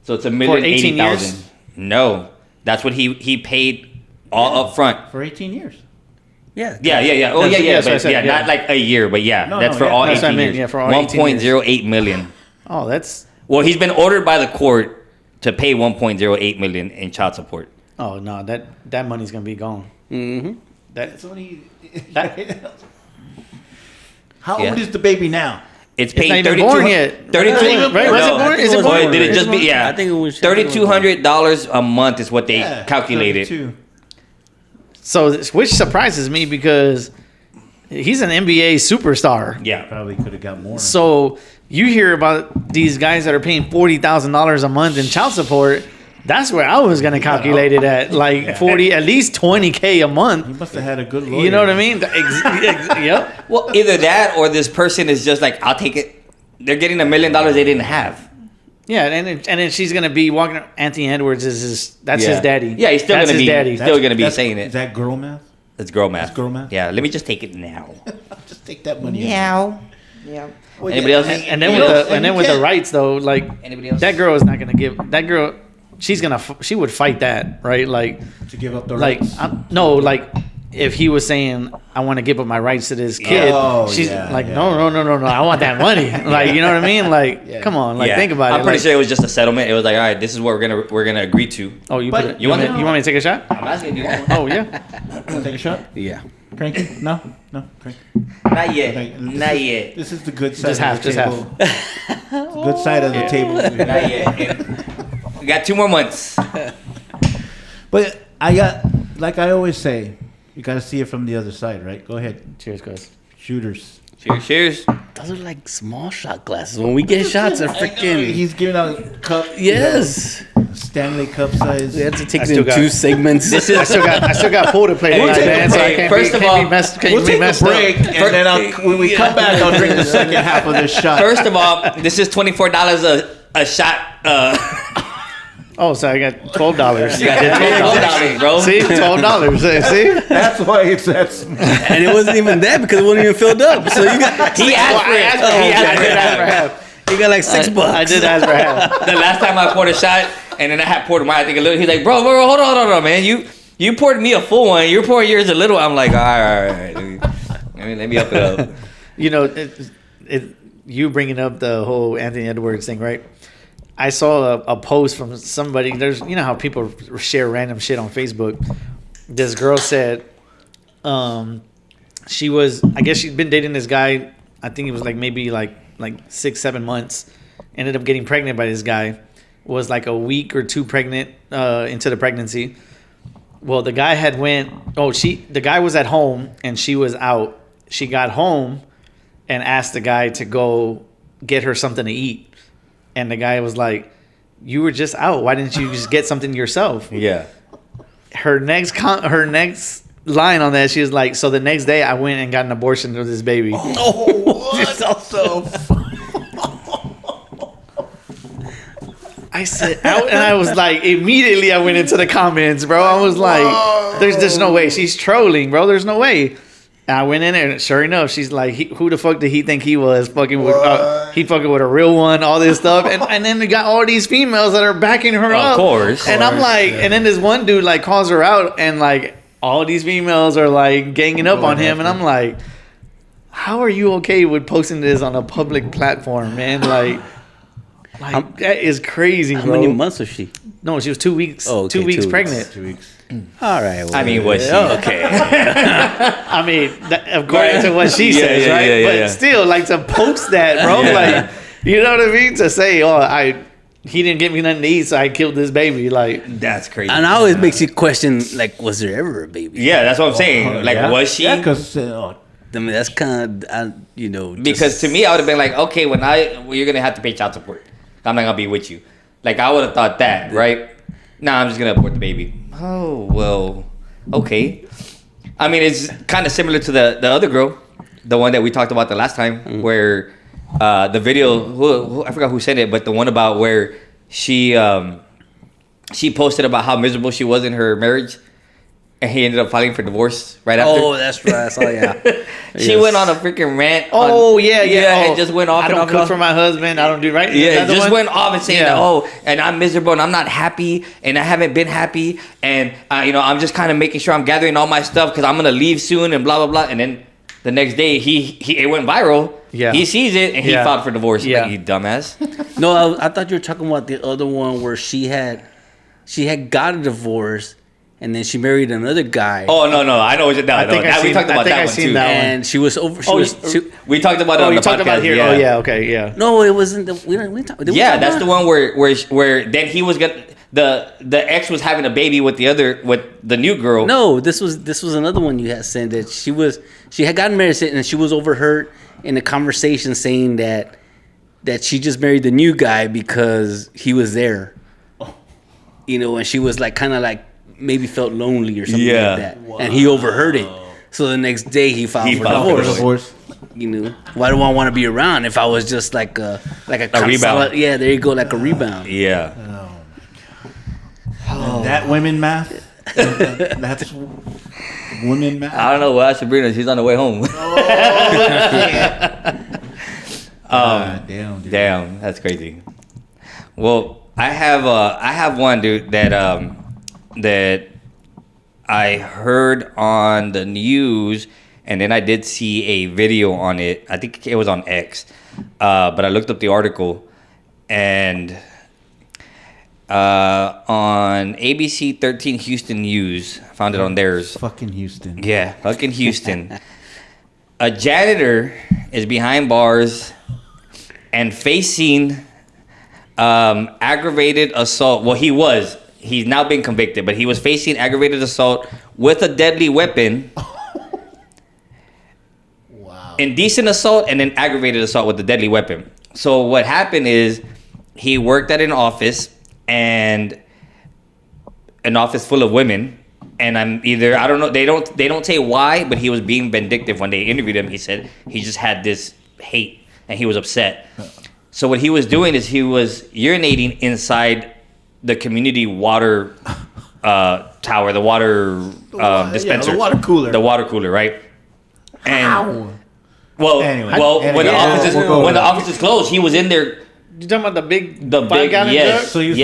So it's a million 18 years? 80,000. No, that's what he paid all up front. For 18 years. Yeah. Yeah. Oh, That's- yeah. that's what I But said, yeah, yeah. not like a year, but yeah, No, that's no, for yeah. all That's 18 what I meant, years. yeah, for all 18 years. 1.08 million. Oh, that's. Well, he's been ordered by the court to pay 1.08 million in child support. Oh no, that money's gonna be gone. Mm-hmm. That How Yeah. old is the baby now? It's It's paid not even 32 born yet. 32 Right? Was it no. born? Is it Or born? did it Is just it be? born? Yeah, I think it was $3,200 a month is what they calculated. 32. So, which surprises me because he's an NBA superstar. Yeah, Probably could have got more. So you hear about these guys that are paying $40,000 a month in child support. That's where I was gonna calculate it at, like 40, at least 20K a He month. must have had a good lawyer. You know what I mean? Yep. well, either that or this person is just like, I'll take it. They're getting $1 million they didn't have. Yeah, and then she's gonna be walking. Anthony Edwards is his daddy. Yeah, he's still That's gonna his be daddy. still gonna be That's- saying Is it. that girl math? It's girl math. That's girl math? Yeah, let me just take it now. Just take that money. Meow. Well, Anybody else? And then with the rights though, like Anybody else? that girl is not gonna give that girl. She would fight that, right? Like to give up the like rights. no, like if he was saying I want to give up my rights to this kid, Oh, she's yeah, like yeah. no, I want that money. Like you know what I mean? Like come on, like Yeah. think about it. I'm pretty like, sure it was just a settlement. It was like, all right, this is what we're gonna agree to. Oh, you But put it, you want you want me to take a shot? I'm asking you. Want one? Oh yeah. Wanna take a shot? Yeah. Cranky? No, cranky. Not yet. Okay, Not yet. This is the good side. Just of half, the just table. It's the good side of the table. Not yet. We got 2 more months. But I got, like I always say, you got to see it from the other side, right? Go ahead, Cheers, guys. shooters. Cheers. Those are like small shot glasses. When we get shots, they're freaking. He's giving out cup. Yes. Stanley Cup size. We have to take I it still in got- 2 segments. This is I still got pool to play We'll tonight, take a man. So I break. can't First of all, We'll take a break, and then when we come back, I'll drink the second half of this shot. First of all, this is $24 a shot. Oh, so I got $12. You got $12, bro. See, $12. See, That's why it's that's. And it wasn't even that because it wasn't even filled up. So you got He asked for it. He I asked did ask for for it. half. you got like $6. I did ask for half. The last time I poured a shot, and then I had poured mine, I think a little. He's like, bro, hold on, man. You poured me a full one. You're pouring yours a little. I'm like, all right. Let me up it up. You know, you bringing up the whole Anthony Edwards thing, right? I saw a post from somebody. There's, you know how people share random shit on Facebook. This girl said, she was, I guess she'd been dating this guy. I think it was like maybe like 6-7 months. Ended up getting pregnant by this guy. Was like a week or 2 pregnant into the pregnancy. Well, the guy had the guy was at home and she was out. She got home and asked the guy to go get her something to eat. And the guy was like, you were just out. Why didn't you just get something yourself? Yeah. Her next line on that, she was like, so the next day I went and got an abortion with this baby. I said, and I was like, immediately I went into the comments, bro. I was like, there's no way. She's trolling, bro. There's no way. And I went in there, and sure enough, she's like, who the fuck did he think he was? Fucking with, he fucking with a real one, all this stuff. And then we got all these females that are backing her up. Of course. And I'm like, and then this one dude like calls her out, and like all these females are like ganging up on him. And I'm like, how are you okay with posting this on a public platform, man? Like that is crazy, bro. How many months was she? No, she was 2 weeks. Oh, okay, 2 weeks 2 weeks. pregnant. 2 weeks. All right. Well, I mean, was she? Okay. I mean, according to what she says, right? But still, like to post that, bro. Yeah. Like, you know what I mean? To say, oh, he didn't give me nothing to eat, so I killed this baby. Like, That's crazy. And it always makes you question, like, was there ever a baby? Yeah, that's what I'm saying. Like, Yeah. was she? Yeah, because I mean, that's kind of, Because to me, I would have been like, okay, you're gonna have to pay child support. I'm not gonna be with you. Like, I would have thought that, right? Nah, I'm just gonna abort the baby. Oh well, okay. I mean, it's kind of similar to the other girl, the one that we talked about the last time, where the video, who I forgot who sent it, but the one about where she posted about how miserable she was in her marriage. And he ended up filing for divorce right after. Oh, that's right. I saw, yeah. She went on a freaking rant. oh yeah. And just went off. I and don't off cook for my husband. I don't do right. Yeah, Is that the just one? went off and saying, and I'm miserable and I'm not happy and I haven't been happy and I'm just kind of making sure I'm gathering all my stuff because I'm gonna leave soon and blah blah blah. And then the next day it went viral. Yeah, he sees it and he filed for divorce. Yeah, like, you dumbass. No, I thought you were talking about the other one where she had got a divorce. And then she married another guy. Oh no! I know what you're doing. We talked about that one too. And she was over. We talked about it on the talked podcast. about here. Yeah. Oh yeah, okay, yeah. No, it wasn't. We talked. That's the one where then he was gonna the ex was having a baby with the new girl. No, this was another one you had said that she had gotten married and she was overheard in a conversation saying that she just married the new guy because he was there. And she was like kind of like. Maybe felt lonely or something like that. Wow. And he overheard it. So the next day he filed for divorce. Why do I want to be around if I was just like a rebound? Yeah, there you go, like a rebound. Yeah. That women math. That's women math. I don't know. Well, Sabrina, she's on the way home. Damn, dude. Damn, that's crazy. Well, I have one, dude, that I heard on the news, and then I did see a video on it. I think it was on X, but I looked up the article, and on ABC 13 Houston News, found it on theirs. Fucking Houston. Yeah, fucking Houston. A janitor is behind bars and facing aggravated assault. Well, he was. He's now been convicted, but he was facing aggravated assault with a deadly weapon. Wow. Indecent assault and then aggravated assault with a deadly weapon. So what happened is he worked at an office full of women, and I don't know, they don't say why, but he was being vindictive when they interviewed him. He said he just had this hate and he was upset. So what he was doing is he was urinating inside the community water tower, the water dispenser, the water cooler, right? And Ow. when the office is closed, he was in there. You talking about the big 5 gallon jug? So he's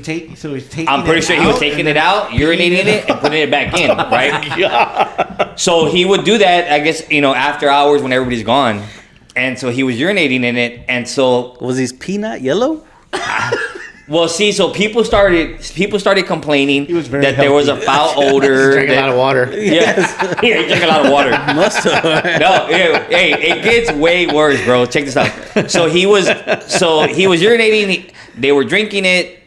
taking. I'm pretty sure he was taking it out, urinating in it, and putting it back in, right? So he would do that, I guess, after hours when everybody's gone, and so he was urinating in it, and so was his peanut yellow? Well, see, so people started complaining that there was a foul odor. Drank a lot of water. Yeah, he drank a lot of water. Must have. No, hey, it gets way worse, bro. Check this out. So he was urinating. They were drinking it.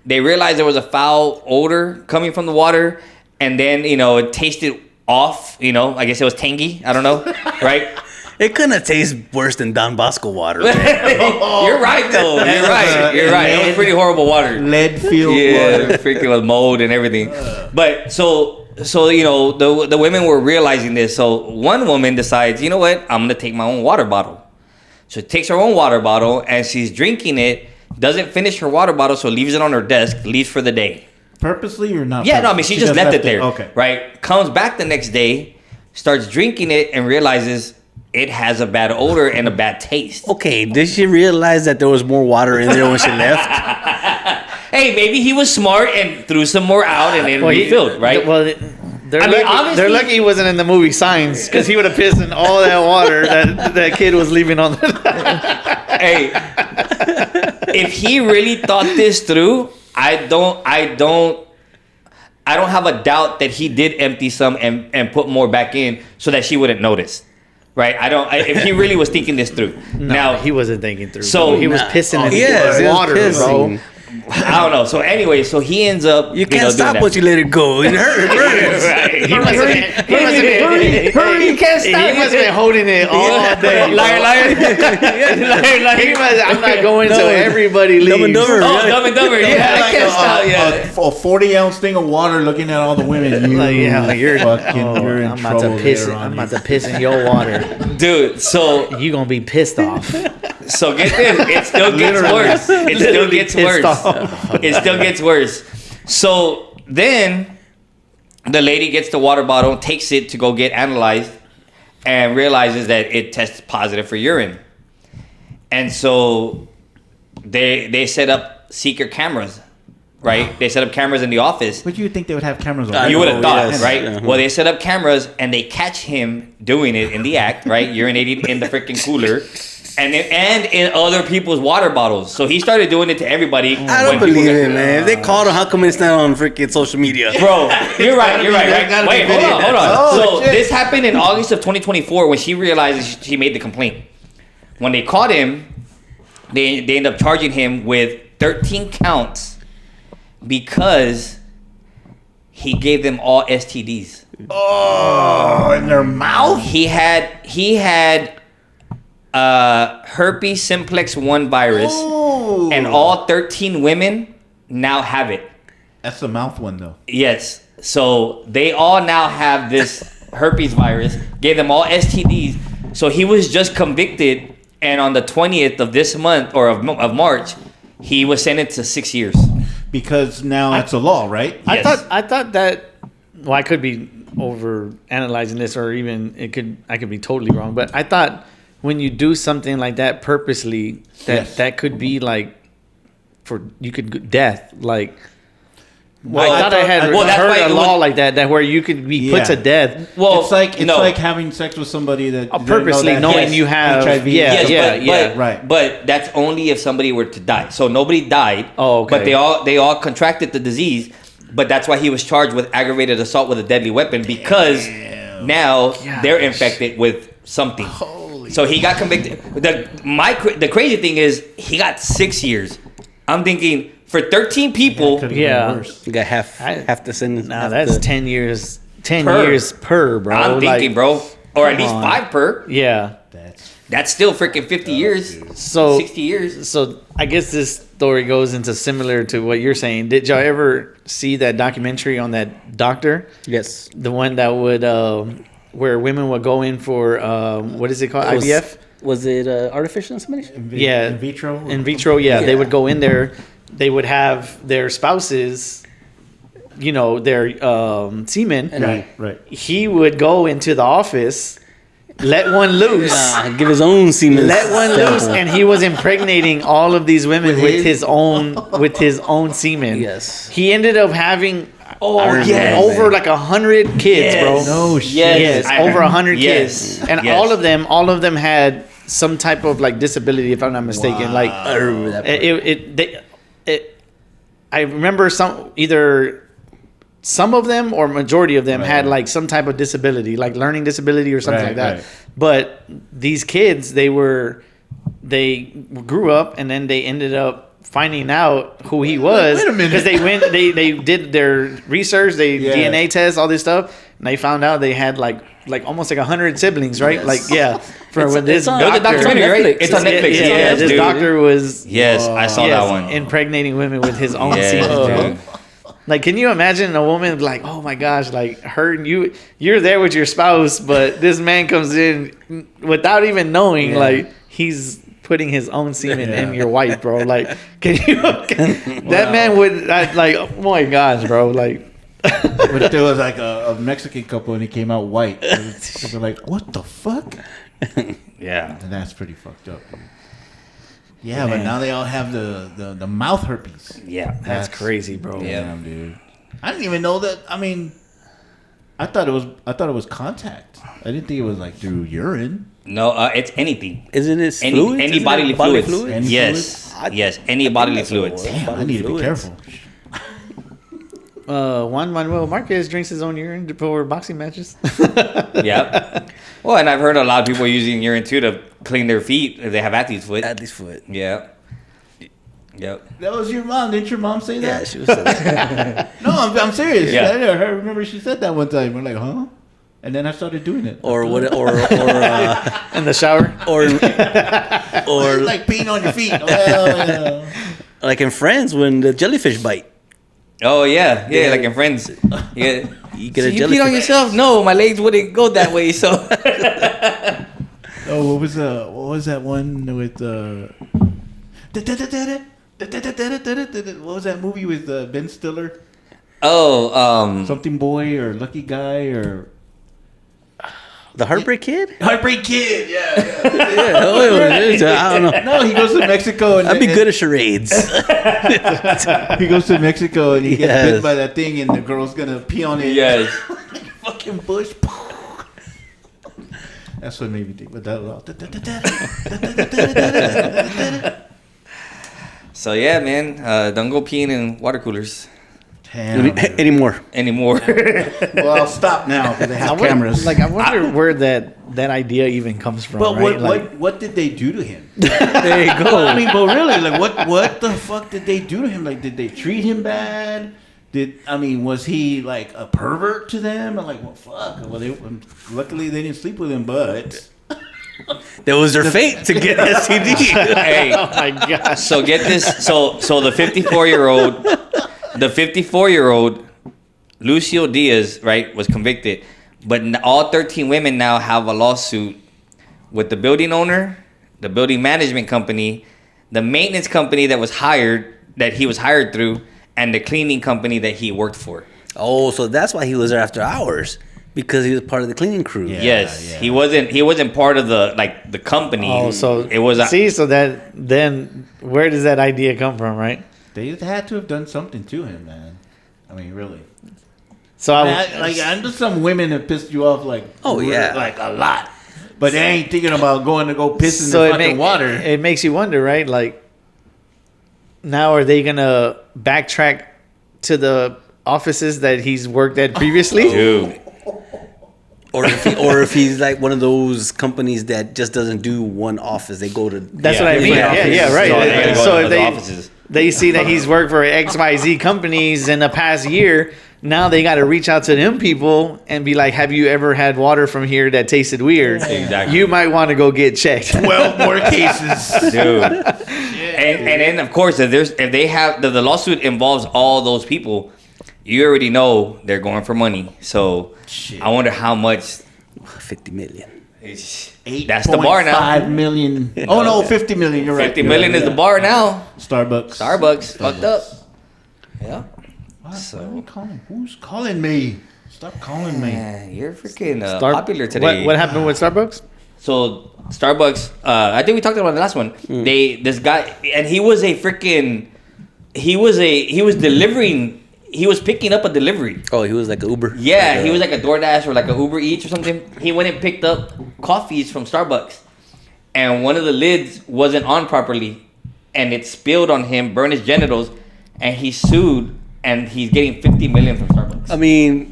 They realized there was a foul odor coming from the water, and then it tasted off. I guess it was tangy. I don't know, right? It couldn't have tasted worse than Don Bosco water. You're right, though. You're right. It was pretty horrible water. Lead filled water. Freaking with mold and everything. But so the women were realizing this. So one woman decides, you know what? I'm going to take my own water bottle. So she takes her own water bottle and she's drinking it, doesn't finish her water bottle, so leaves it on her desk, leaves for the day. Purposely or not? Yeah, no, I mean, she just left it there. Okay. Right? Comes back the next day, starts drinking it, and realizes it has a bad odor and a bad taste. Okay, did she realize that there was more water in there when she left? Hey, maybe he was smart and threw some more out and then refilled, right? Well, they're lucky he wasn't in the movie Signs, because he would have pissed in all that water that kid was leaving on the... Hey, if he really thought this through, I don't have a doubt that he did empty some and put more back in so that she wouldn't notice. right? If he really was thinking this through. Now he wasn't thinking through. So he was pissing in yes, the water, he was bro. I don't know. So anyway, so he ends up. You can't stop once you let it go. It hurts. Right. He must have been, Hurry, you can't stop. he must have been holding it all day. Liar. I'm not going until everybody leaves. Dumb and Dumber. Dumb and Dumber. Yeah, I Like can't stop. Yeah. a 40-ounce thing of water, looking at all the women. You're in I'm about trouble. to piss. there, I'm Ronnie. about to piss in your water. Dude, so You gonna be pissed off. get this. It still gets worse. It still gets worse. It still gets worse. So then the lady gets the water bottle, takes it to go get analyzed, and realizes that it tests positive for urine. And so they set up secret cameras, right? They set up cameras in the office. Would you think they would have cameras on? You would have thought, yes. right? Yeah. Well, they set up cameras and they catch him doing it in the act, right? Urinating in the freaking cooler. And in other people's water bottles. So he started doing it to everybody. I don't when people believe got- it, man. If they called him, how come it's not on freaking social media? Bro, you're right. gotta Wait, be hold on. Oh, So shit. this happened in August of 2024 when she realized she made the complaint. When they caught him, they ended up charging him with 13 counts because he gave them all STDs. Oh, in their mouth. He had herpes simplex 1 virus, Oh. and all 13 women now have it. That's the mouth one, though. Yes. So they all now have this herpes virus, gave them all STDs. So he was just convicted, and on the 20th of this month, or of March, he was sentenced to 6 years. Because now that's a law, right? Yes. I thought that. Well, I could be over analyzing this, or even I could be totally wrong. but I thought when you do something like that purposely, that could be like you could death. Like, Well, I thought I had well, that's heard why a it law was- like that where you could be put to death. Well, it's like no. having sex with somebody that Purposely that knowing has you have HIV. Yes, Right. But that's only if somebody were to die. So nobody died. Oh, okay. But they all contracted the disease. But that's why he was charged with aggravated assault with a deadly weapon, because now they're infected with something. So he got convicted. The crazy thing is he got 6 years. I'm thinking for 13 people. You got half the sentence. Nah, that's 10 years. 10 Per. years per, bro. I'm thinking, bro, or at least come on. 5 per. Yeah. That's still freaking 50 years. So 60 years. So I guess this story goes into similar to what you're saying. Did y'all ever see that documentary on that doctor? Yes. The one that would where women would go in for what is it called? IVF? Was it artificial insemination? Yeah. In vitro. In vitro, yeah. They would go in there. They would have their spouses, their semen. Right. He would go into the office, let one loose. Give his own semen. Let one loose, sample. and he was impregnating all of these women with his own semen. Yes. He ended up having yes. over like 100 kids, bro. No shit. Yes, over 100 Yes. kids, and Yes. all of them had some type of like disability, if I'm not mistaken. Like I remember that part. I remember some of them or majority of them had like some type of disability, like learning disability or something like that. Right. But these kids, they grew up and then they ended up finding out who he was. Wait a minute. Because they did their research, DNA tests, all this stuff, and they found out they had like almost like 100 siblings, right? Yes. Like when this it's on- doctor, It was a documentary, right? It's on Netflix. Yeah, this dude. doctor was Yes, I saw that one. impregnating women with his own Yes, semen, bro. dude. Like, can you imagine a woman like, oh my gosh, like you're there with your spouse, but this man comes in without even knowing, like he's putting his own semen in your wife, bro. Like, that man would like, oh my gosh, bro, like. But if there was like a Mexican couple and he came out white, they're like, what the fuck? Yeah. And that's pretty fucked up. Yeah, but now they all have the mouth herpes. Yeah. That's crazy, bro. Damn, dude. I didn't even know that. I mean, I thought it was contact. I didn't think it was like through urine. No, it's anything. Isn't it fluids? Any Isn't it bodily fluids. fluids? Any Yes. Yes. Any bodily fluids. Damn, I need to be careful. Juan Manuel Marquez drinks his own urine for boxing matches. Yeah. Well, and I've heard a lot of people using urine too to clean their feet if they have athlete's foot. Athlete's foot. Yeah. Yep. That was your mom. Didn't your mom say that? Yeah, she was saying that. No, I'm serious. Yeah. I remember she said that one time. We're like, huh? And then I started doing it. Or what? Or In the shower. or like peeing on your feet. Well, like in Friends when the jellyfish bite. Oh yeah, like in Friends. Yeah. You get So a you jellyfish. peed on yourself? No, my legs wouldn't go that way. So. Oh, what was that one with what was that movie with Ben Stiller? Oh, Something Boy or Lucky Guy or The Heartbreak Kid? Heartbreak Kid? Yeah. I don't know. No, he goes to Mexico and I'd be good at charades. he goes to Mexico and he gets Yes. bit by that thing and the girl's gonna pee on it. yes. Fucking bush. That's what made me think. But that. So yeah, man, don't go peeing in water coolers Anymore. anymore. Well, I'll stop now because they have I cameras. wonder where that idea even comes from. But right? what did they do to him? There you go. I mean, but really, like, what the fuck did they do to him? Like, did they treat him bad? Was he like a pervert to them? I'm like, well, fuck. Well, luckily they didn't sleep with him, but That was their fate to get STD. Hey, Oh my gosh. so get this. So the 54-year-old Lucio Diaz, right, was convicted, but all 13 women now have a lawsuit with the building owner, the building management company, the maintenance company that he was hired through, and the cleaning company that he worked for. Oh, so that's why he was there after hours, because he was part of the cleaning crew. Yeah. Yes, he wasn't part of the company. Oh, so it was so that then where does that idea come from, right? they had to have done something to him, man. I mean, really. So I know some women have pissed you off, like, Oh, yeah. like a lot, but they ain't thinking about going to go piss in the fucking water. It makes you wonder, right? Like, now are they gonna backtrack to the offices that he's worked at previously? dude. Or if he's like one of those companies that just doesn't do one office, they go to. That's Yeah, what I mean. different Yeah, offices. right. So they gotta go So to if the they offices. they see that he's worked for XYZ companies in the past year. Now they got to reach out to them people and be like, "Have you ever had water from here that tasted weird? Exactly. You might want to go get checked." 12 more cases. Dude. And then of course if they have the lawsuit involves all those people, you already know they're going for money. So I wonder how much. 50 million. That's the bar now. 5 million. Oh no, 50 million. You're right. 50 million is the bar now. Starbucks. Fucked up. Yeah. Why are you calling? Who's calling me? Stop calling me. Man, you're freaking popular today. What happened with Starbucks? So Starbucks, I think we talked about the last one. This guy, and he was picking up a delivery. Oh, he was like an Uber. Yeah, he was like a DoorDash or like a Uber Eats or something. He went and picked up coffees from Starbucks, and one of the lids wasn't on properly, and it spilled on him, burned his genitals, and he sued, and he's getting 50 million from Starbucks. I mean,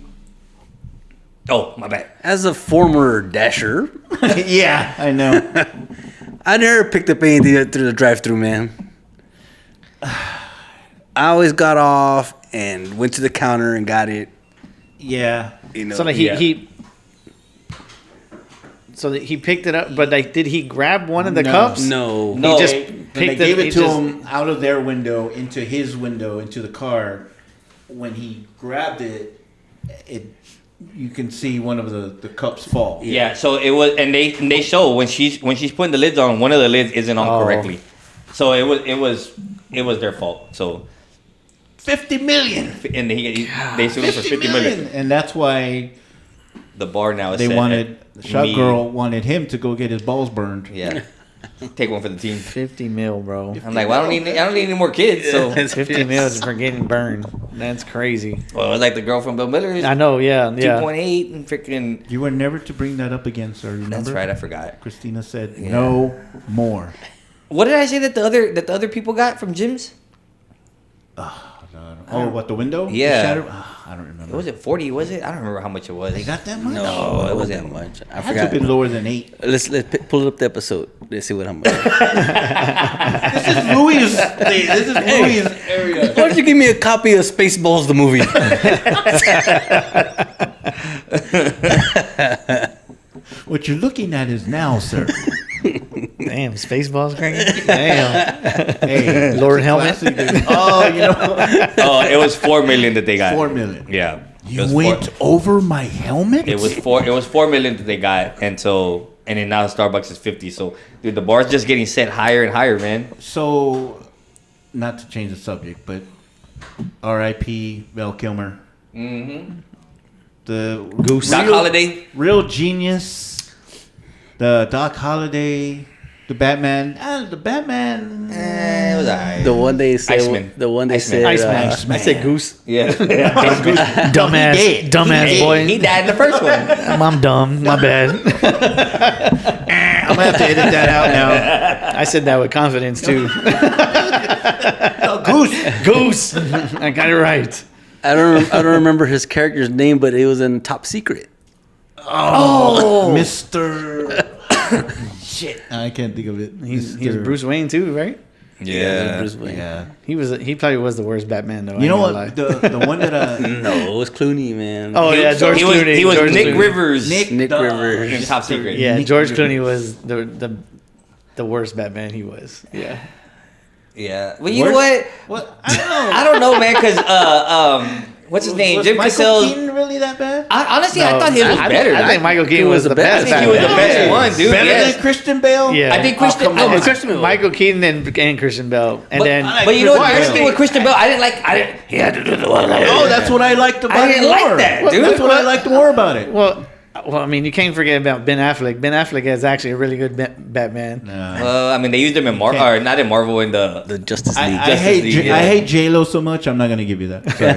Oh, my bad. as a former dasher, Yeah, I know. I never picked up anything through the drive-thru, man. I always got off and went to the counter and got it. Yeah. You know, So like he picked it up, but like, did he grab one of the No. cups? no, No. He just When they picked gave he it to just- him out of their window into his window into the car. When he grabbed it, you can see one of the cups fall. Yeah, so it was, and they show when she's putting the lids on, one of the lids isn't on Oh. correctly. So it was their fault. So 50 million. and they sued him for 50 million. And that's why The bar now is they set wanted at the shot me. girl wanted him to go get his balls burned. Yeah, take one for the team. 50 mil, bro. I'm like, well, I don't need any more kids. So 50 mils for getting burned. That's crazy. well, it was like the girl from Bill Miller's I know, yeah. 2.8 and freaking. You were never to bring that up again, sir. Remember? That's right, I forgot. Christina said Yeah. no more. What did I say that the other people got from gyms? I Oh, what, the window? Yeah. Shattered? I don't remember. Was it 40? Was it? I don't remember how much it was. They got that much? No, it wasn't that much. I It had to have been forgot. lower than 8. Let's pull up the episode. Let's see what I'm. This is Louis' thing. This is Louis' area. Why don't you give me a copy of Spaceballs the movie? What you're looking at is now, sir. Damn, Spaceballs, cranky. Damn. Hey, Lord Helmet. classic, dude. Oh, you know, Oh, it was 4 million that they got. 4 million. Yeah. It You was went four- over my helmet? It was 4 million that they got, and then now Starbucks is 50. So, dude, the bar's just getting set higher and higher, man. So, not to change the subject, but R.I.P. Val Kilmer. Mm-hmm. The Goose. Doc Holliday. real genius. The Doc Holliday. The Batman. The Batman. It was alright. The one they said. Iceman. The one they Iceman. said. Iceman. I said Goose. Yeah. Dumbass. He did. Dumbass boy. He died in the first one. I'm dumb. My bad. I'm gonna have to edit that out now. I said that with confidence too. Goose. Goose. I got it right. I don't remember his character's name, but it was in Top Secret. Mr. Shit. I can't think of it. He's Mr. Bruce Wayne too, right? Yeah. Bruce Wayne. Yeah. He probably was the worst Batman though. You know I ain't what? gonna lie. The one that No, it was Clooney, man. Oh yeah, George He was, Clooney. he was George Nick Clooney. Rivers. Nick Rivers. in Top Secret. Yeah, Nick George Rivers. Clooney was the worst Batman he was. Yeah. Yeah. Well, you know what? What? I don't know. I don't know, man, because what's his name? Was Jim Michael Caviezel. Keaton really that bad? Honestly, I thought his was better. I think Michael Keaton was the best. I think he was the best one, dude. Better Yes. than Christian Bale? Yeah. I think Christian. come no, on. but It's Christian Bale. Michael Keaton and Christian Bell, and But, then but you know what? Well, The thing with Christian Bell, I didn't like. He had to do the one. Oh, that's what I liked about I it didn't more. like that, dude. That's what I liked more about it. well, I mean, you can't forget about Ben Affleck. Ben Affleck is actually a really good Batman. I mean, they used him in Marvel, or not in Marvel, in The Justice League. I hate League, yeah. I hate J-Lo so much, I'm not going to give you that. Sorry.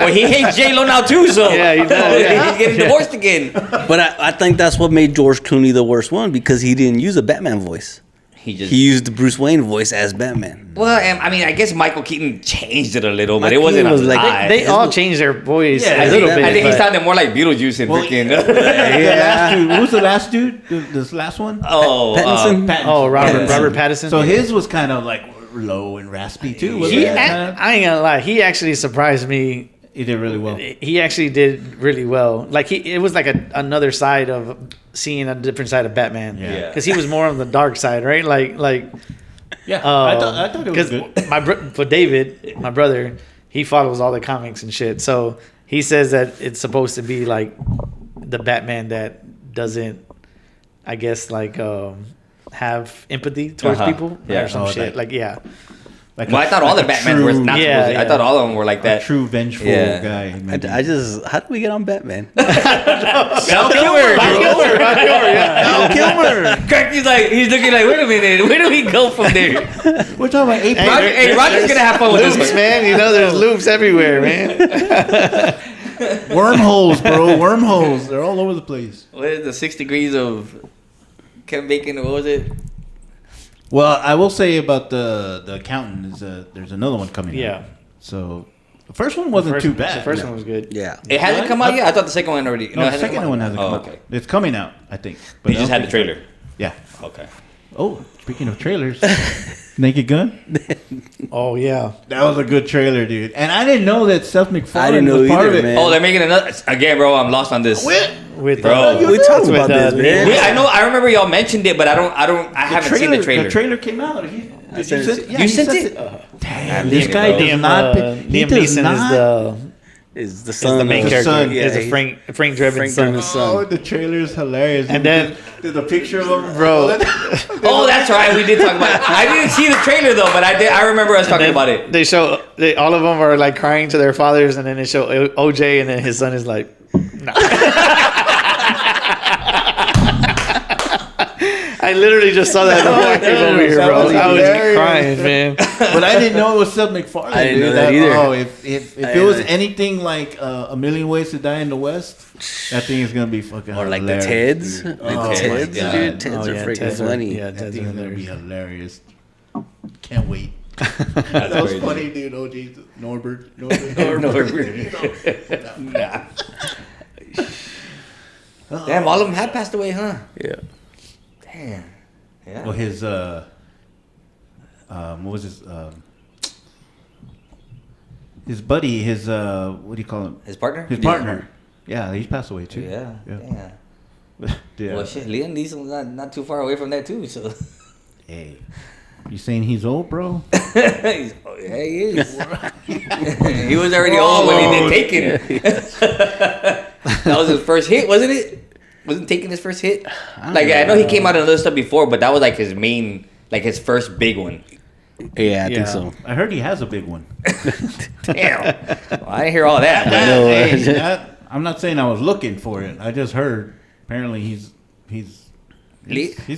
Well, he hates J Lo now too, so Yeah, he does, yeah. he's getting divorced again. But I think that's what made George Clooney the worst one, because he didn't use a Batman voice. He just. He used the Bruce Wayne voice as Batman. Well, and, I mean, I guess Michael Keaton changed it a little, but Michael it wasn't Keaton was a like- lot. They all changed their voice Yeah, a I little think, bit. I think he but- sounded more like Beetlejuice and Well, freaking. The last dude, who was the last dude? This last one? Oh, Pattinson? Pattinson. Oh, Robert Pattinson. Pattinson. So his was kind of like low and raspy too. Wasn't He, it? I ain't gonna lie. He actually surprised me. He did really well. He actually did really well. Like it was like another side of seeing a different side of Batman. Yeah. Because he was more on the dark side, right? Like Yeah, I thought it was good. for David, my brother, he follows all the comics and shit. So he says that it's supposed to be like the Batman that doesn't, I guess, like have empathy towards people Yeah. or some Oh, shit. Like yeah. Like well, I thought all the Batmans were not Yeah, supposed to. I yeah. thought all of them were like a that. true vengeful Yeah. guy. maybe. I just, how do we get on Batman? Val Kilmer. Val Kilmer. He's like, he's looking like, wait a minute, where do we go from there? We're talking about April. Hey, Roger's gonna have fun with this Loops, one. man. You know, there's loops everywhere, man. Wormholes, bro. Wormholes. They're all over the place. What is the 6 degrees of Kevin Bacon? What was it? Well, I will say about the accountant is there's another one coming. Yeah. out. So the first one wasn't too bad. The first one was good. Yeah. It hasn't come out yet. I thought the second one already. No, it the hasn't second come out. one hasn't Oh, come okay. out. It's coming out, I think. You I just don't had the think- trailer. Yeah. Okay. Oh, speaking of trailers, Naked Gun. Oh yeah. That was a good trailer, dude. And I didn't know that Seth MacFarlane I didn't know was part either, of it. man. Oh, they're making another again, bro. I'm lost on this. With Bro. You We do. talked With, about this, man. I know. I remember y'all mentioned it, but I haven't seen the trailer. The trailer came out. Did you send it? Yeah, You he sent sent it? Damn, Liam, this guy bro. does not. He Liam does Neeson not. Is the is son the main of- character. son. Yeah, is a he- Frank Drebin's Frank son. Drebin's son. Oh, the trailer is hilarious. And then- the picture of him, Bro. Oh, that's right. We did talk about it. I didn't see the trailer though, but I did. I remember us talking Then about it. They show all of them are like crying to their fathers, and then they show OJ, and then his son is like, no. I literally just saw that before I came over here, That bro. was I was hilarious. crying, man. But I didn't know it was Seth MacFarlane. I didn't dude. know that either. Oh, if I it was didn't. anything like A Million Ways to Die in the West, that thing is gonna be fucking. Or like the hilarious, Teds. dude. Like Oh, the my Teds, God. dude. Teds Oh, are yeah, freaking Teds are- funny. yeah, That Teds thing are is gonna be hilarious. hilarious. Can't wait. That was funny, dude. Oh, Jesus. Norbert. Nah. Damn, all of them have passed away, huh? Yeah. Damn. Yeah. Well, his what was his buddy, what do you call him? His partner? His partner. Yeah, he's passed away too. Yeah. Yeah. Well, shit, Liam Neeson's not too far away from that too. So. Hey, you saying he's old, bro? Yeah, he is. He was already old when he did Taken. That was his first hit, wasn't it? Wasn't Taken his first hit? Like I know he came out in other stuff before, but that was like his main, like his first big one. Yeah, I think so. I heard he has a big one. Damn, well, I didn't hear all that. But Hey, I'm not saying I was looking for it. I just heard. Apparently, he's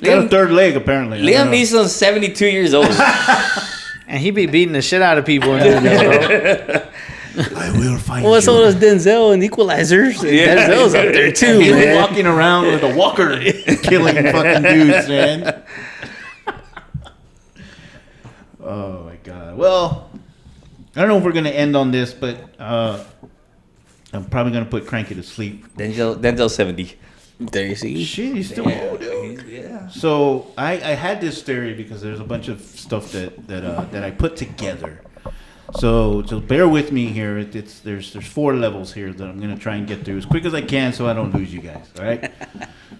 got a third leg. Apparently, Liam Neeson's 72 years old. And he be beating the shit out of people in there, bro. I will find Well, you. so does Denzel in Equalizers. Yeah. Denzel's up there too, He's man. walking around with a walker, killing fucking dudes, man. Oh my god. Well, I don't know if we're gonna end on this, but I'm probably gonna put Cranky to sleep. Denzel 70. There you see. Shit, he's still old, dude. Yeah. So I had this theory because there's a bunch of stuff that I put together. So bear with me here. There's 4 levels here that I'm gonna try and get through as quick as I can so I don't lose you guys. All right.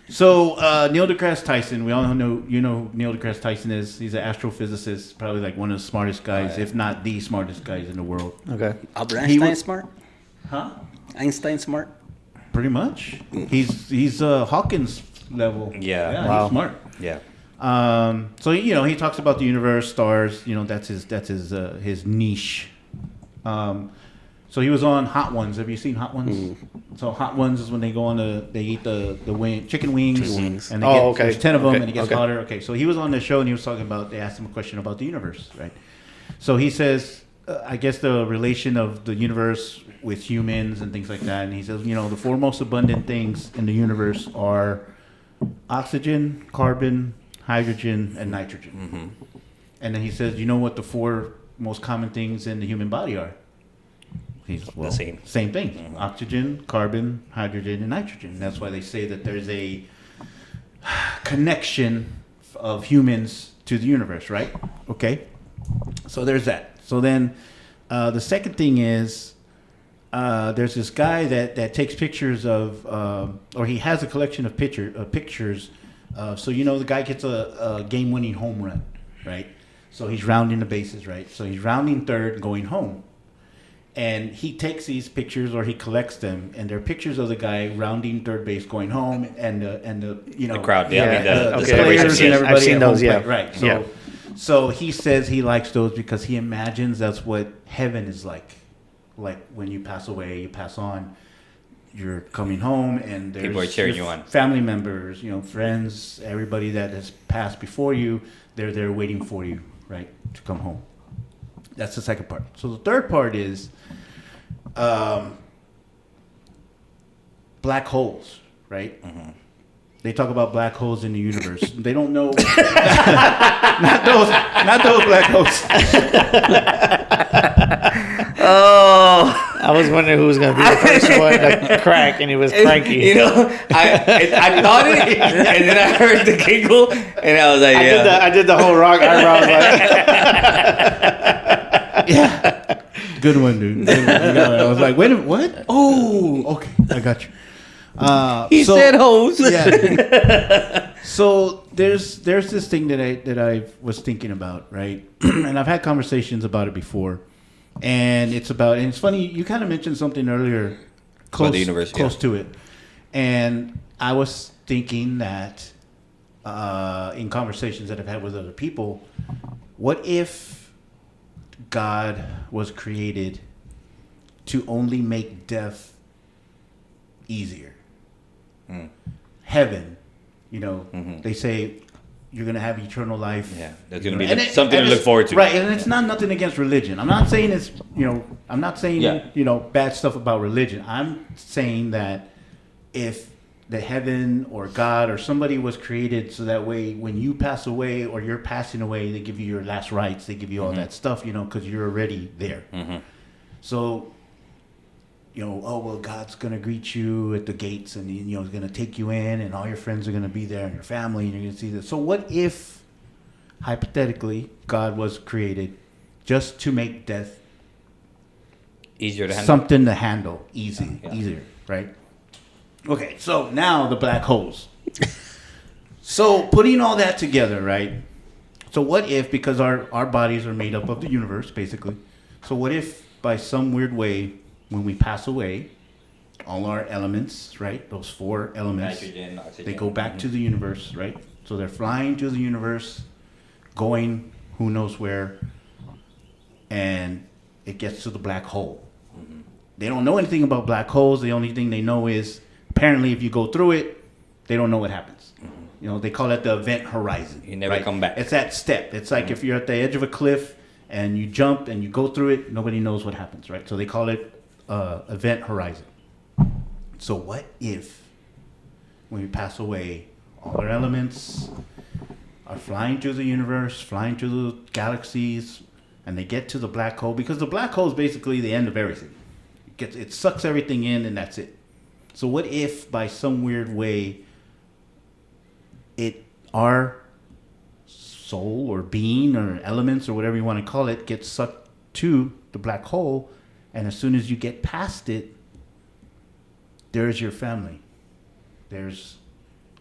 So Neil deGrasse Tyson, we all know who Neil deGrasse Tyson is. He's an astrophysicist, probably like one of the smartest guys, if not the smartest guys in the world. Okay. Albert He Einstein was- smart. Huh? Einstein smart. Pretty much. He's Hawkins level. Yeah. Wow. He's smart. Yeah. So he talks about the universe, stars. That's his niche. So he was on Hot Ones. Have you seen Hot Ones? So Hot Ones is when they go on they eat the chicken wings, and they get there's 10 of them, and it gets hotter. Okay, so he was on the show and he was talking about. They asked him a question about the universe, right? So he says, I guess the relation of the universe with humans and things like that, and he says, the 4 most abundant things in the universe are oxygen, carbon, hydrogen, and nitrogen. Mm-hmm. And then he says, you know what the 4 most common things in the human body are? The same. Same thing. Mm-hmm. Oxygen, carbon, hydrogen, and nitrogen. That's why they say that there's a connection of humans to the universe, right? Okay. So there's that. So then the second thing is there's this guy that takes pictures of, or he has a collection of pictures. So the guy gets a game-winning home run, right? So he's rounding the bases, right? So he's rounding third, going home. And he takes these pictures, or he collects them, and they're pictures of the guy rounding third base, going home, and the crowd, yeah, I mean, the the celebration players scene. and everybody I've seen at those, home yeah. plate, right? So, Yeah. so he says he likes those because he imagines that's what heaven is like. Like when you pass away, you pass on, you're coming home, and there's People are cheering your you on. family members, friends, everybody that has passed before you. They're there waiting for you, right, to come home. That's the second part. So the third part is black holes, right? Mm-hmm. They talk about black holes in the universe. They don't know. not those black holes. Oh, I was wondering who was going to be the first one to crack, and he was cranky. I thought it, and then I heard the giggle, and I was like, yeah. I did the whole rock eyebrow. Like, Yeah. Good one, dude. I was like, wait a minute, what? Oh, okay. I got you. He said hoes. Yeah. So there's this thing that I was thinking about, right? And I've had conversations about it before. And it's funny, you kind of mentioned something earlier close, About the universe, close to it. And I was thinking that in conversations that I've had with other people, what if God was created to only make death easier? Heaven, they say you're going to have eternal life. Yeah, there's going to be something to look forward to. Right, and it's not nothing against religion. I'm not saying it's, I'm not saying, Yeah. bad stuff about religion. I'm saying that if the heaven or God or somebody was created so that way when you pass away or you're passing away, they give you your last rites, they give you all that stuff, you know, because you're already there. So, you know, oh, well, God's going to greet you at the gates and, you know, he's going to take you in and all your friends are going to be there and your family and you're going to see this. So what if, hypothetically, God was created just to make death Easier to handle. something to handle, easier, right? Okay, so now the black holes. So putting all that together, right? So what if, because our bodies are made up of the universe, basically. So what if by some weird way, when we pass away, all our elements, right? Those 4 elements, Nitrogen, oxygen. they go back to the universe, right? So they're flying to the universe, going who knows where, and it gets to the black hole. They don't know anything about black holes. The only thing they know is apparently if you go through it, they don't know what happens. You know, they call it the event horizon. You never come back. It's that step. It's like if you're at the edge of a cliff and you jump and you go through it, nobody knows what happens, right? So they call it event horizon. So what if when we pass away, all our elements are flying through the universe, flying through the galaxies, and they get to the black hole? Because the black hole is basically the end of everything. It sucks everything in and that's it. So what if by some weird way our soul or being or elements or whatever you want to call it gets sucked to the black hole, and as soon as you get past it, there's your family, there's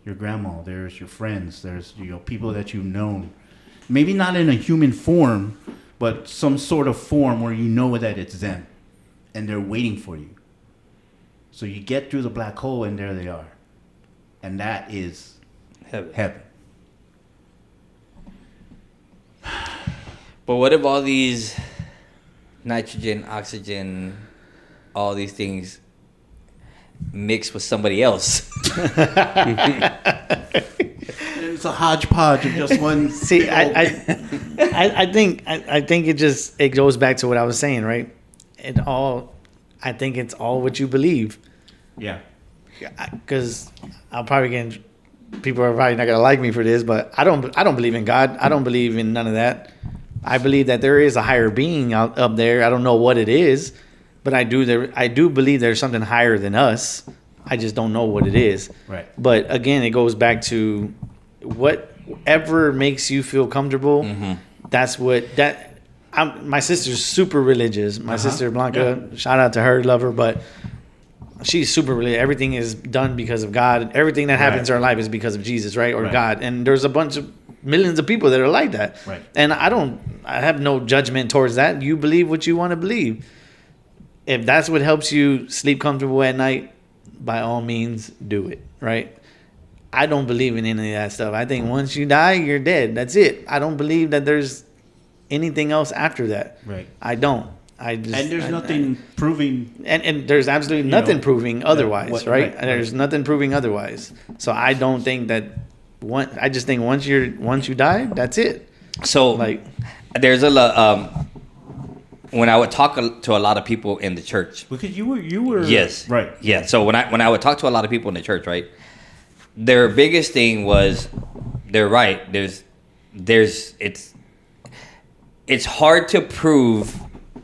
your grandma, there's your friends, there's, you know, people that you've known, maybe not in a human form, but some sort of form where you know that it's them and they're waiting for you. So you get through the black hole and there they are, and that is heaven. But what if all these nitrogen, oxygen, all these things mixed with somebody else? It's a hodgepodge of just one. See, I think it goes back to what I was saying, right? I think it's all what you believe. Yeah. Because I'll probably get, people are probably not gonna like me for this, but I don't believe in God. I don't believe in none of that. I believe that there is a higher being out up there. I don't know what it is, but I do believe there's something higher than us. I just don't know what it is. Right. But again, it goes back to whatever makes you feel comfortable. That's what that. My sister's super religious. My sister Blanca, shout out to her, love her, but she's super religious. Everything is done because of God. Everything that happens in her life is because of Jesus, right? Or God. And there's a bunch of millions of people that are like that. Right. And I have no judgment towards that. You believe what you want to believe. If that's what helps you sleep comfortable at night, by all means, do it, right? I don't believe in any of that stuff. I think once you die, you're dead. That's it. I don't believe that there's anything else after that. Right. I don't. And there's nothing proving. And there's absolutely nothing proving otherwise, right? Right. There's nothing proving otherwise. So I don't think that I just think once you die, that's it. So Like, there's a lot. When I would talk to a lot of people in the church, Because you were. yes, Right. yeah. So when I would talk to a lot of people in the church, right, their biggest thing was, they're right. It's hard to prove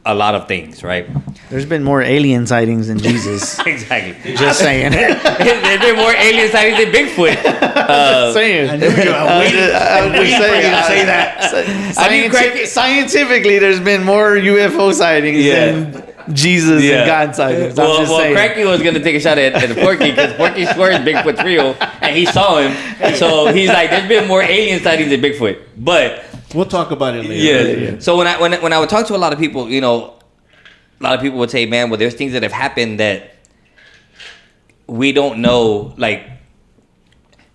a lot of things, right? there's been more alien sightings than Jesus. Exactly. Just saying. There's been more alien sightings than Bigfoot. Just saying. I knew you. I was waiting for you to say that. Scientifically, there's been more UFO sightings than Jesus and God sightings. I'm just saying. Cranky was going to take a shot at Porky because Porky swears Bigfoot's real and he saw him. So he's like, there's been more alien sightings than Bigfoot. But We'll talk about it later. yeah. So when I would talk to a lot of people, you know, a lot of people would say, man, well, there's things that have happened that we don't know. Like,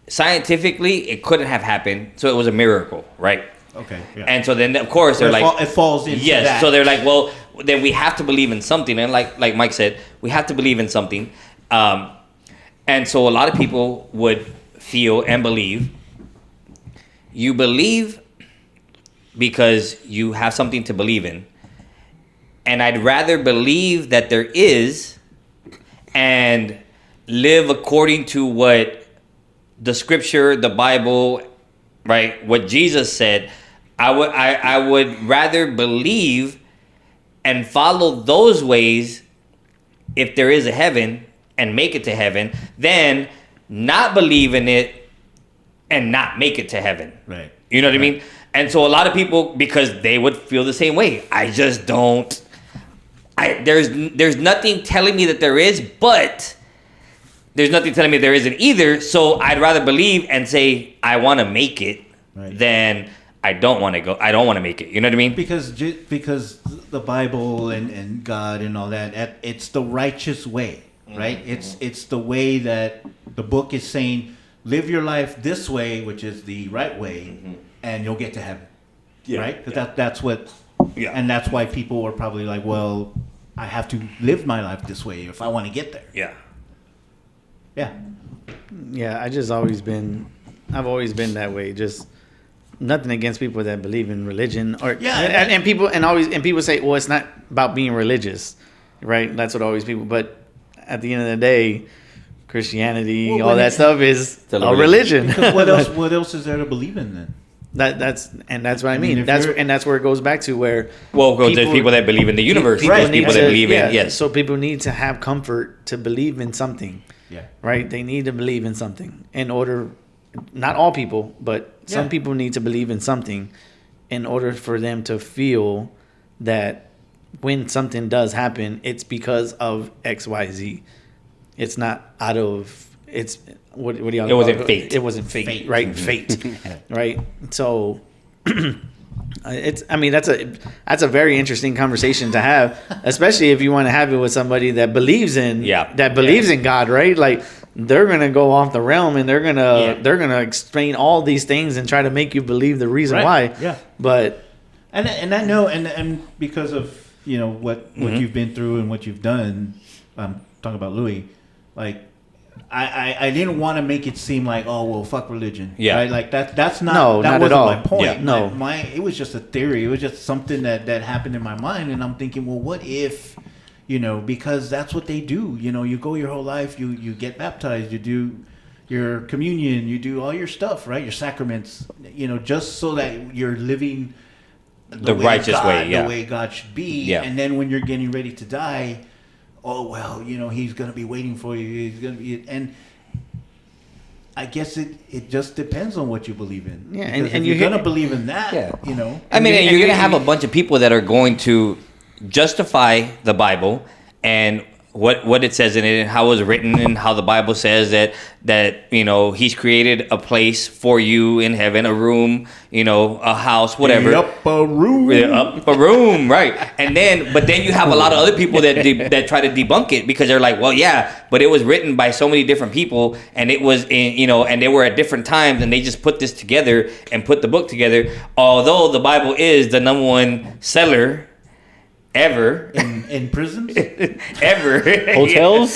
scientifically, it couldn't have happened. So it was a miracle, right? Okay. Yeah. And so then, of course, they're like... it falls into that. So they're like, well, then we have to believe in something. And like Mike said, we have to believe in something. And so a lot of people would feel and believe. You believe because you have something to believe in. And I'd rather believe that there is and live according to what the scripture, the Bible, right, what Jesus said, I would rather believe and follow those ways if there is a heaven and make it to heaven than not believe in it and not make it to heaven. Right. You know what I mean? And so a lot of people, because they would feel the same way. I just don't. There's nothing telling me that there is, but there's nothing telling me there isn't either. So I'd rather believe and say I want to make it than I don't want to go. I don't want to make it. You know what I mean? Because the Bible and God and all that, it's the righteous way, right? It's the way that the book is saying, live your life this way, which is the right way, and you'll get to heaven, right? Because that's what, and that's why people are probably like, well, I have to live my life this way if I want to get there. Yeah, I've always been that way. Just nothing against people that believe in religion and people say, well, it's not about being religious, right? That's what always people. But at the end of the day, Christianity, all that stuff is a religion. What else is there to believe in then? That's what I mean. That's where it goes back to where. Well, there's people that believe in the universe. There's people that believe in yes. So people need to have comfort to believe in something. Yeah. Right. They need to believe in something in order. Not all people, but some people need to believe in something in order for them to feel that when something does happen, it's because of X, Y, Z. It's not out of it's. What do y'all? It wasn't fate. It wasn't fate. Right? Fate. Right. So, that's a very interesting conversation to have, especially if you want to have it with somebody that believes in in God. Right? Like they're gonna go off the realm and they're gonna explain all these things and try to make you believe the reason why. Yeah. But and I know and because of what you've been through and what you've done, I'm talking about Louis, like. I didn't want to make it seem like, oh well, fuck religion. Yeah, right? Like that's not that not wasn't at all. my point. Yeah. No, it was just a theory. It was just something that happened in my mind, and I'm thinking, well, what if, because that's what they do. You go your whole life, you get baptized, you do your communion, you do all your stuff, right? Your sacraments, just so that you're living the righteous way, the way God should be. Yeah. And then when you're getting ready to die. Oh well, he's gonna be waiting for you. He's gonna be, and I guess it just depends on what you believe in. Yeah, and you're gonna believe in that. I mean, you're gonna have a bunch of people that are going to justify the Bible and what it says in it and how it was written and how the Bible says that he's created a place for you in heaven, a room, a house, whatever. The upper room. The upper room, right. But then you have a lot of other people that try to debunk it because they're like, well, yeah, but it was written by so many different people and it was and they were at different times and they just put this together and put the book together. Although the Bible is the number one seller ever in prisons ever hotels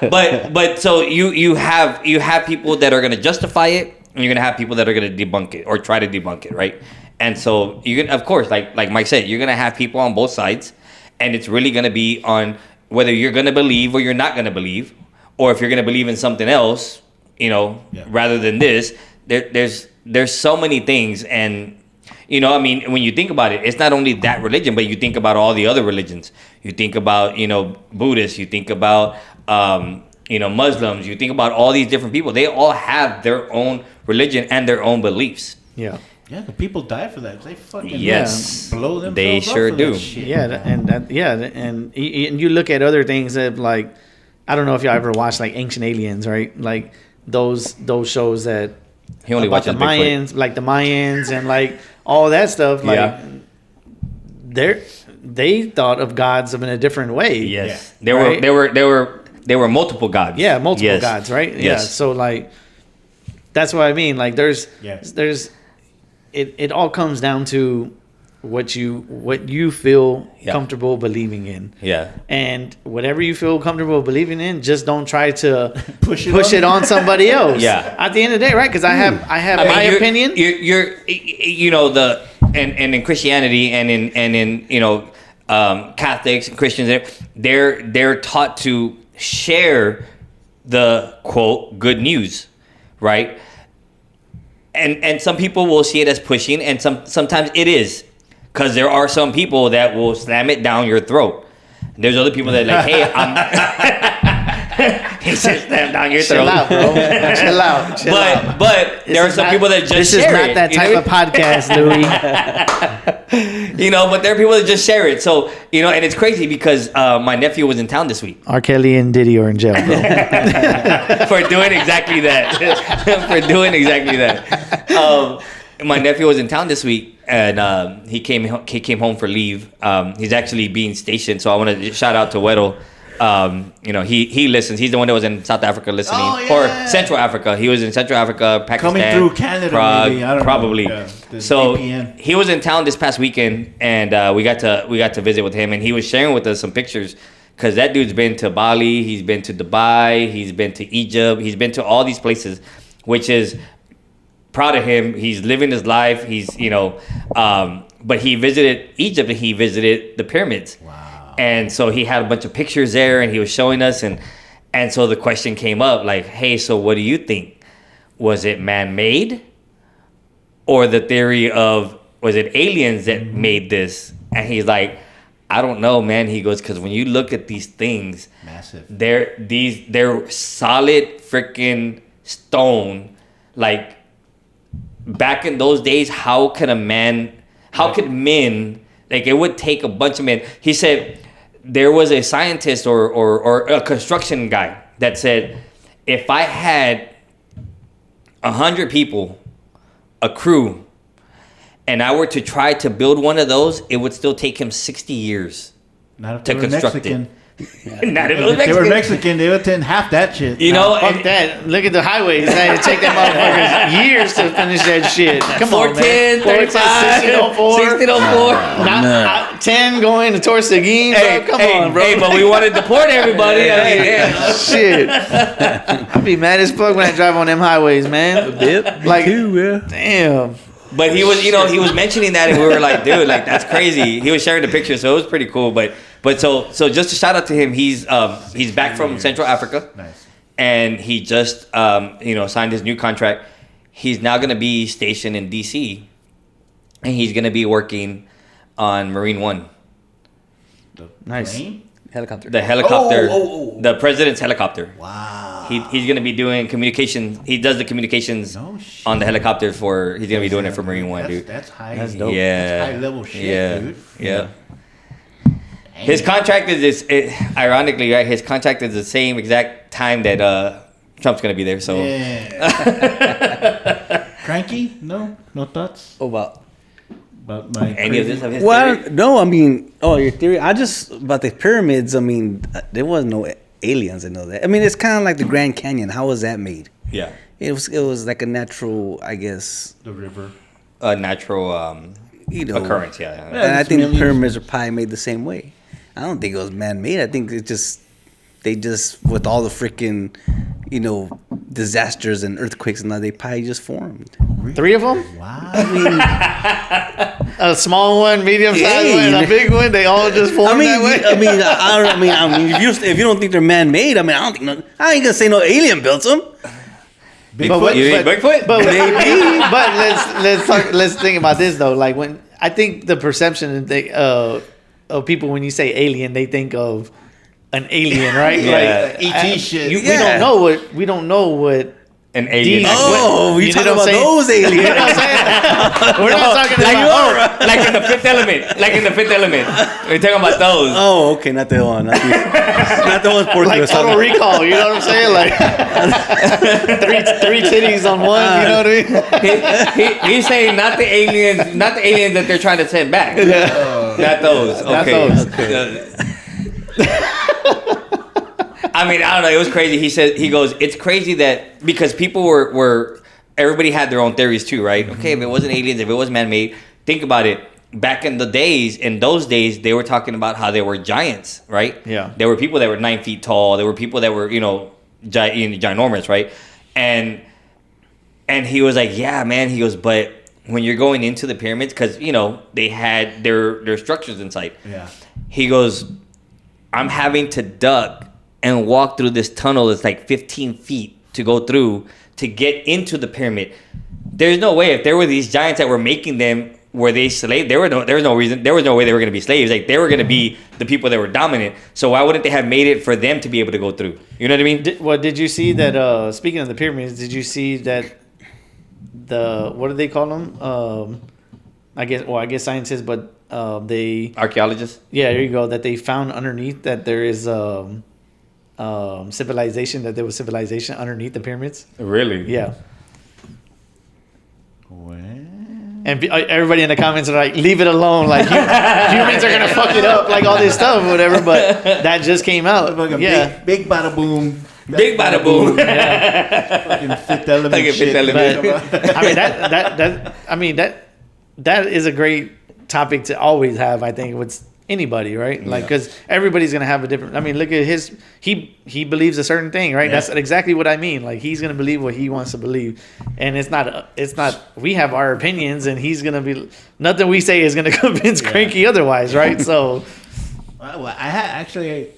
but so you have people that are going to justify it and you're going to have people that are going to debunk it or try to debunk it, right? And so you can, of course, like Mike said, you're going to have people on both sides and it's really going to be on whether you're going to believe or you're not going to believe, or if you're going to believe in something else rather than this. There's so many things. And when you think about it, it's not only that religion, but you think about all the other religions. You think about, Buddhists, you think about, Muslims, you think about all these different people. They all have their own religion and their own beliefs. Yeah. Yeah, the people die for that. They fucking blow themselves they sure up for do. That shit. Yeah, and you look at other things that like, I don't know if y'all ever watched like Ancient Aliens, right? Like those shows that he only watches the Mayans, like the Mayans and like all that stuff. Like they thought of gods in a different way. Yes, right? There were multiple gods. Yeah, multiple gods, right? Yes. Yeah, so like that's what I mean. Like there's it all comes down to what you feel comfortable believing in. Yeah. And whatever you feel comfortable believing in, just don't try to push it on somebody else. Yeah. At the end of the day, right? Because I have my opinion. You're and in Christianity and in Catholics and Christians, they're taught to share the quote good news, right? And some people will see it as pushing, and sometimes it is, because there are some people that will slam it down your throat. There's other people that are like, hey, he said slam down your throat. Chill out, bro. Chill out. But there are some people that just this share is not that type of podcast, Louis. But there are people that just share it. So, and it's crazy because my nephew was in town this week. R. Kelly and Diddy are in jail, bro. For doing exactly that. My nephew was in town this week, and he came home for leave. He's actually being stationed, so I want to shout out to Weddle. He listens. He's the one that was in South Africa listening, or Central Africa. He was in Central Africa, Pakistan, Coming through Canada, Prague, maybe. I don't probably. know. Yeah, so VPN. he was in town this past weekend, and we got to visit with him, and he was sharing with us some pictures. Because that dude's been to Bali, he's been to Dubai, he's been to Egypt, he's been to all these places, which is proud of him. He's living his life. He's, but he visited Egypt and he visited the pyramids. Wow. And so he had a bunch of pictures there and he was showing us. And so the question came up like, hey, so what do you think? Was it man-made? Or the theory of, was it aliens that made this? And he's like, I don't know, man. He goes, because when you look at these things, massive. They're solid freaking stone. Like back in those days, how could men, like it would take a bunch of men. He said there was a scientist or a construction guy that said, if I had 100 people, a crew, and I were to try to build one of those, it would still take him 60 years to construct Mexican. it. Not if it was If they Mexican. were Mexican, they would attend half that shit. Fuck that. Look at the highways. It take them motherfuckers years to finish that shit. Come on, man. 410, 35, 1604. 10 going to towards Seguin, bro. Come on, bro. Hey, but we want to deport everybody. I mean, yeah. Shit. I'd be mad as fuck when I drive on them highways, man. Like, damn. But he was, he was mentioning that, and we were like, dude, like that's crazy. He was sharing the picture, so it was pretty cool. But so just a shout out to him. He's back from Central Africa, Nice. and he just signed his new contract. He's now gonna be stationed in DC, and he's gonna be working on Marine One. Nice. Plane? Helicopter. The helicopter, the president's helicopter. Wow. He's gonna be doing communications. He does the communications on the helicopter he's gonna be doing it for Marine One, dude. That's high. That's dope. Yeah. That's high level shit, dude. Yeah. His contract is ironically, right? His contract is the same exact time that Trump's gonna be there. So Yeah. Cranky? No thoughts About my any of this of his well, theory? no, I mean, your theory. About the pyramids. I mean, there was no aliens. I know that. I mean, it's kind of like the Grand Canyon. How was that made? Yeah, It was like a natural, I guess, the river. a natural occurrence. Yeah. And I think millions. the pyramids are probably made the same way. I don't think it was man-made. I think they just with all the freaking, disasters and earthquakes and that, they probably just formed. 3 of them? Wow. I mean, A small one, medium sized Yeah, one, and a big one. They all just form that way. if you don't think they're man-made, I ain't gonna say no alien built them. Bigfoot. You think Bigfoot? But let's think about this though. Like when I think the perception of people when you say alien, they think of an alien, right? Yeah. Like ET shit. We don't know what. An alien. These- Oh, you You talking know what about I'm those aliens? You know what I'm saying? We're not talking about. like in the Fifth Element. We're talking about those. Oh, okay, not the one. Not the one. Like Total Recall, you know what I'm saying? Like three titties on one, you know what I mean? He's saying not the aliens that they're trying to send back. Not those. Okay. I mean, I don't know. It was crazy. He goes, it's crazy that because people were everybody had their own theories too, right? Okay, if it wasn't aliens, if it was man-made, think about it. Back in those days, they were talking about how they were giants, right? Yeah. There were people that were 9 feet tall. There were people that were, ginormous, right? And he was like, yeah, man. He goes, but when you're going into the pyramids, because, they had their structures inside. Yeah. He goes, I'm having to duck and walk through this tunnel that's like 15 feet to go through to get into the pyramid. There's no way, if there were these giants that were making them, were they slaves? There was no way they were going to be slaves. Like, they were going to be the people that were dominant. So why wouldn't they have made it for them to be able to go through? You know what I mean? Did you see that? Speaking of the pyramids, did you see that what do they call them? I guess scientists, but they Archaeologists? Yeah, there you go. That they found underneath that there is civilization. That there was civilization underneath the pyramids. Really? Yeah. And everybody in the comments are like, leave it alone. Like, humans are going to fuck it up, like all this stuff or whatever. But that just came out. Like big bada boom. Big bada boom. Yeah. Fucking Fifth Element shit. That is a great topic to always have, I think, with anybody, right? Like, because everybody's going to have a different, look at he believes a certain thing, right? Yeah. That's exactly what I mean. Like, he's going to believe what he wants to believe. And it's not, we have our opinions, and he's going to be, nothing we say is going to convince Cranky otherwise, right? So. Well, I actually,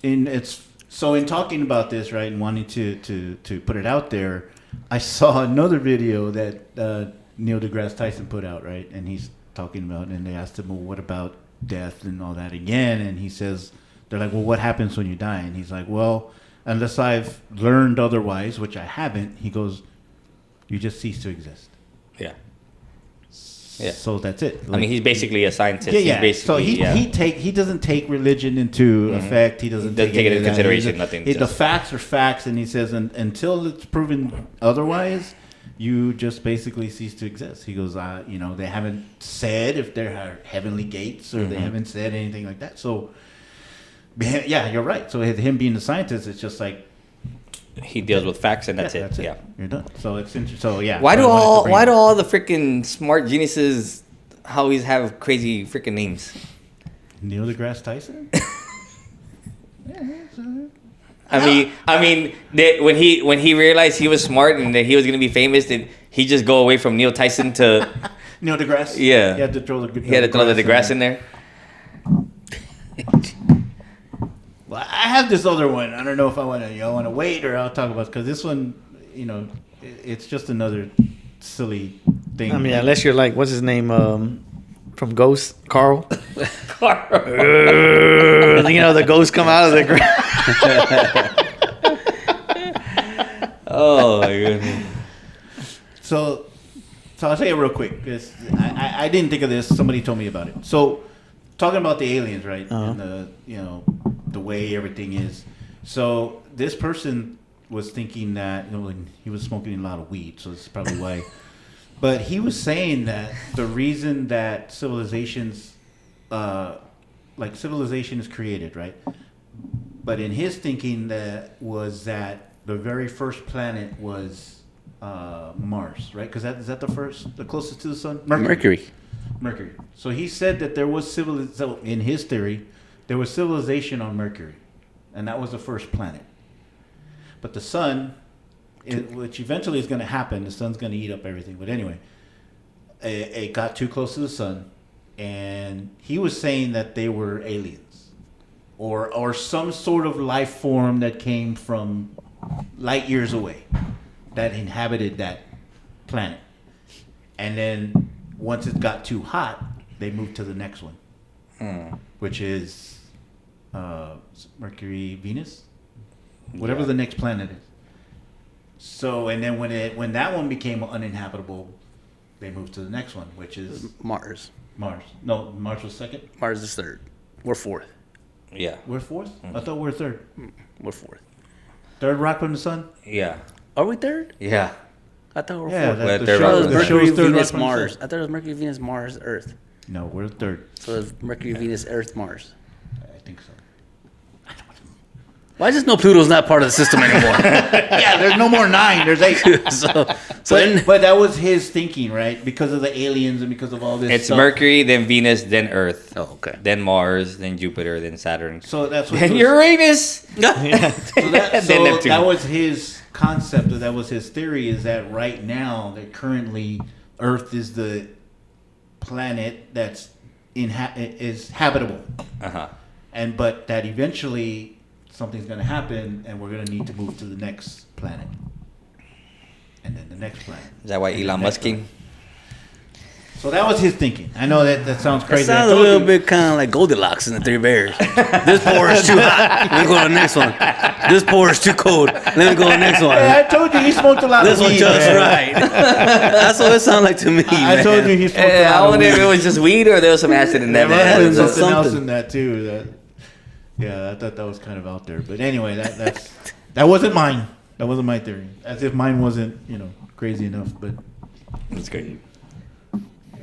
in talking about this, right, and wanting to put it out there, I saw another video that Neil deGrasse Tyson put out, right? And he's talking about, and they asked him, well, what about death and all that again? And he says, they're like, well, what happens when you die? And he's like, well, unless I've learned otherwise, which I haven't, he goes, you just cease to exist. Yeah. So that's it. Like, he's basically a scientist. Yeah. He's basically, he doesn't take religion into effect. He doesn't take it into consideration. Nothing. The facts are facts, and he says, until it's proven otherwise, you just basically cease to exist. He goes, they haven't said if there are heavenly gates, or they haven't said anything like that. So, yeah, you're right. So him being a scientist, it's just like he deals with facts, and that's it. That's it. Yeah, you're done. So it's interesting. So yeah. Why do all the freaking smart geniuses always have crazy freaking names? Neil deGrasse Tyson. I mean, when he realized he was smart and that he was gonna be famous, did he just go away from Neil Tyson to Neil deGrasse? Yeah, he had to throw the deGrasse in there. Well, I have this other one. I don't know if I want to wait, or I'll talk about, because this one, it's just another silly thing. I mean, unless you're like, what's his name, from Ghost, Carl. The ghosts come out of the ground. Oh my goodness. So I'll say it real quick, because I didn't think of this. Somebody told me about it. So talking about the aliens, right? And the way everything is. So this person was thinking that, he was smoking a lot of weed, so it's probably why. But he was saying that the reason that civilization is created, right? But in his thinking, that the very first planet was Mars, right? Because is that the closest to the sun? Mercury. So he said that there was so in his theory, there was civilization on Mercury, and that was the first planet. But the sun, which eventually is going to happen, the sun's going to eat up everything. But anyway, it got too close to the sun, and he was saying that they were aliens, or some sort of life form that came from light years away, that inhabited that planet. And then once it got too hot, they moved to the next one, which is Mercury, Venus, whatever the next planet is. So, and then when that one became uninhabitable, they moved to the next one, which is Mars. No, Mars was second. Mars is third. We're fourth. Yeah. We're fourth? I thought we were third. We're fourth. Third rock from the sun? Yeah. Are we third? Yeah. I thought we were Yeah, fourth. the I thought it was the Mercury, show's third Venus, rock from the Mars. sun. I thought it was Mercury, Venus, Mars, Earth. No, we're third. So it's Mercury, Venus, Earth, Mars. I think so. Well, I just know Pluto's not part of the system anymore. Yeah, there's no more 9. There's 8. But that was his thinking, right? Because of the aliens and because of all this It's stuff. Mercury, then Venus, then Earth. Oh, okay. Then Mars, then Jupiter, then Saturn. So that's what Then Uranus. So that Then Neptune. was his concept, or that was his theory, is that right now, that currently Earth is the planet that's is habitable, Uh-huh. but that eventually something's going to happen, and we're going to need to move to the next planet, and then the next planet. Is that why and Elon the next Musk came? planet. So that was his thinking. I know that sounds It crazy. sounds a little bit kind of like Goldilocks in the Three Bears. This pour is too hot. Let me go to the next one. This pour is too cold. Let me go to the next one. Hey, I told you he smoked a lot This of one weed. just man. right. That's what it sounded like to me. I told you he smoked a lot I of wonder weed. if it was just weed or there was some acid in that. There might have been man. something else something. in that too. I thought that was kind of out there. But anyway, that wasn't mine. That wasn't my theory. As if mine wasn't, crazy enough. But That's great.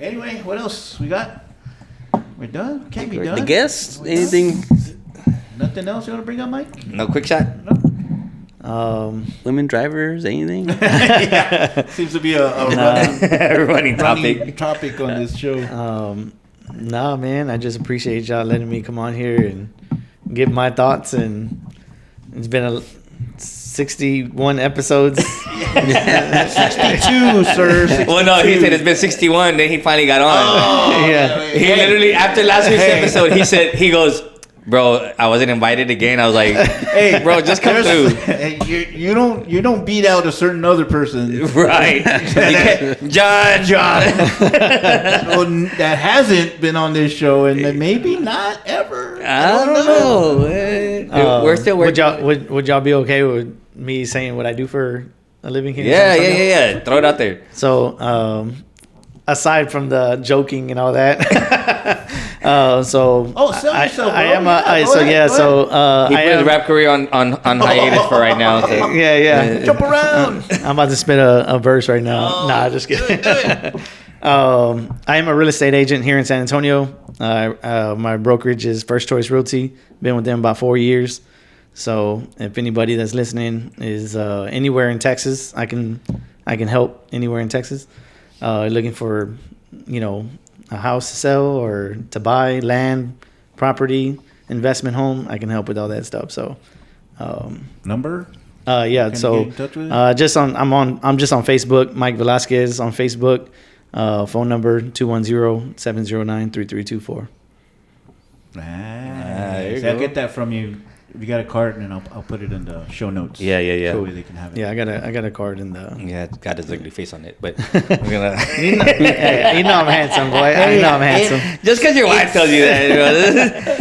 anyway, what else we got? We're done. Can't be done. The guests? Anything? Nothing else you want to bring up, Mike? No quick shot. Women drivers? Anything? Yeah. Seems to be a Running topic. running topic on this show. Nah, man. I just appreciate y'all letting me come on here and give my thoughts. And it's been 61 episodes. 62, sir. 62. Well, no, he said it's been 61. Then he finally got on. Yeah. He literally after last week's episode, he goes, "Bro, I wasn't invited again." I was like, Hey, bro, just come through." Hey, you don't beat out a certain other person. Right. John. That hasn't been on this show and maybe not ever. I don't know. We're still Would working. y'all would y'all be okay with me saying what I do for a living here? in Yeah. San Antonio? Throw it out there. So, aside from the joking and all that, so sell yourself, I bro. am Yeah, so go ahead, go so He I put his am, rap career on hiatus for right now. So. yeah. Jump around. I'm about to spit a verse right now. Nah, just kidding. I am a real estate agent here in San Antonio. My brokerage is First Choice Realty. Been with them about 4 years. So if anybody that's listening is anywhere in Texas, I can help anywhere in Texas. Looking for, a house to sell or to buy, land, property, investment home, I can help with all that stuff. So Number? yeah, Can so you get in touch with it? I'm just on Facebook, Mike Velasquez on Facebook. Phone number 210-709-3324. there you Nice. I'll go. get that from you. If you got a card, and I'll put it in the show notes. Yeah. So they can have it. Yeah, I got a card in the. Yeah, it's got his ugly face on it, but I'm gonna. Hey, I'm handsome, boy. I know I'm handsome. Just because your wife tells you that,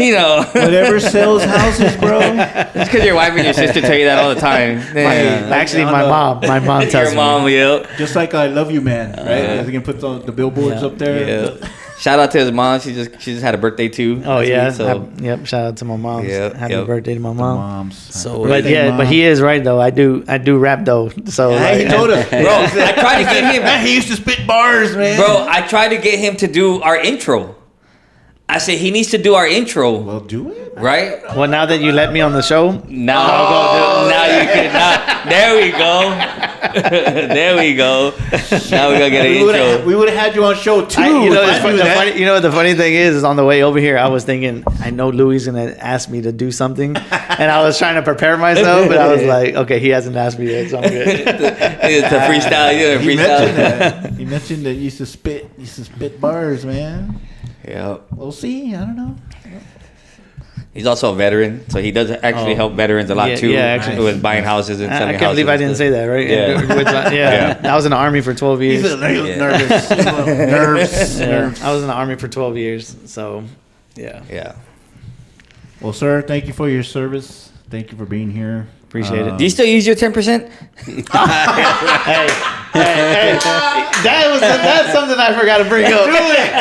bro. Whatever sells houses, bro. Just because your wife and your sister tell you that all the time. Actually, my mom tells Your me. mom, yeah. Just like I Love You Man, right? They can put the billboards up there. Yeah. Shout out to his mom. She just had a birthday too. Oh last yeah. week, so Yep. Shout out to my mom. Yep, Happy yep. birthday to my The mom. moms. So, But yeah, but he is right though. I do rap though. So He told us, bro, I tried to get him. Man, he used to spit bars, man. Bro, I tried to get him to do our intro. I said he needs to do our intro, Well, do it. right? well, now that you let me on the show, Now I'll go do. Now you can. There we go. There we go. Now we're gonna get an intro. We would have had you on show too. the funny thing is on the way over here, I was thinking, I know Louis is gonna ask me to do something, and I was trying to prepare myself, but I was like, okay, he hasn't asked me yet, so I'm good. It's a freestyle. You're a He mentioned freestyle. that. He mentioned that he used to spit bars, man. Yeah. We'll see. I don't know. He's also a veteran, so he does actually help veterans a lot Yeah, too. yeah, actually. with buying houses and I selling can't believe I houses didn't and say that, right? Yeah. I was in the army for 12 years. He was Yeah. nervous. Nerves. I was in the army for 12 years, so yeah. stuff. Yeah. Well, sir, thank you for your service. Thank you for being here. Appreciate it. Do you still use your 10%? Hey, that's something I forgot to bring up. Do it.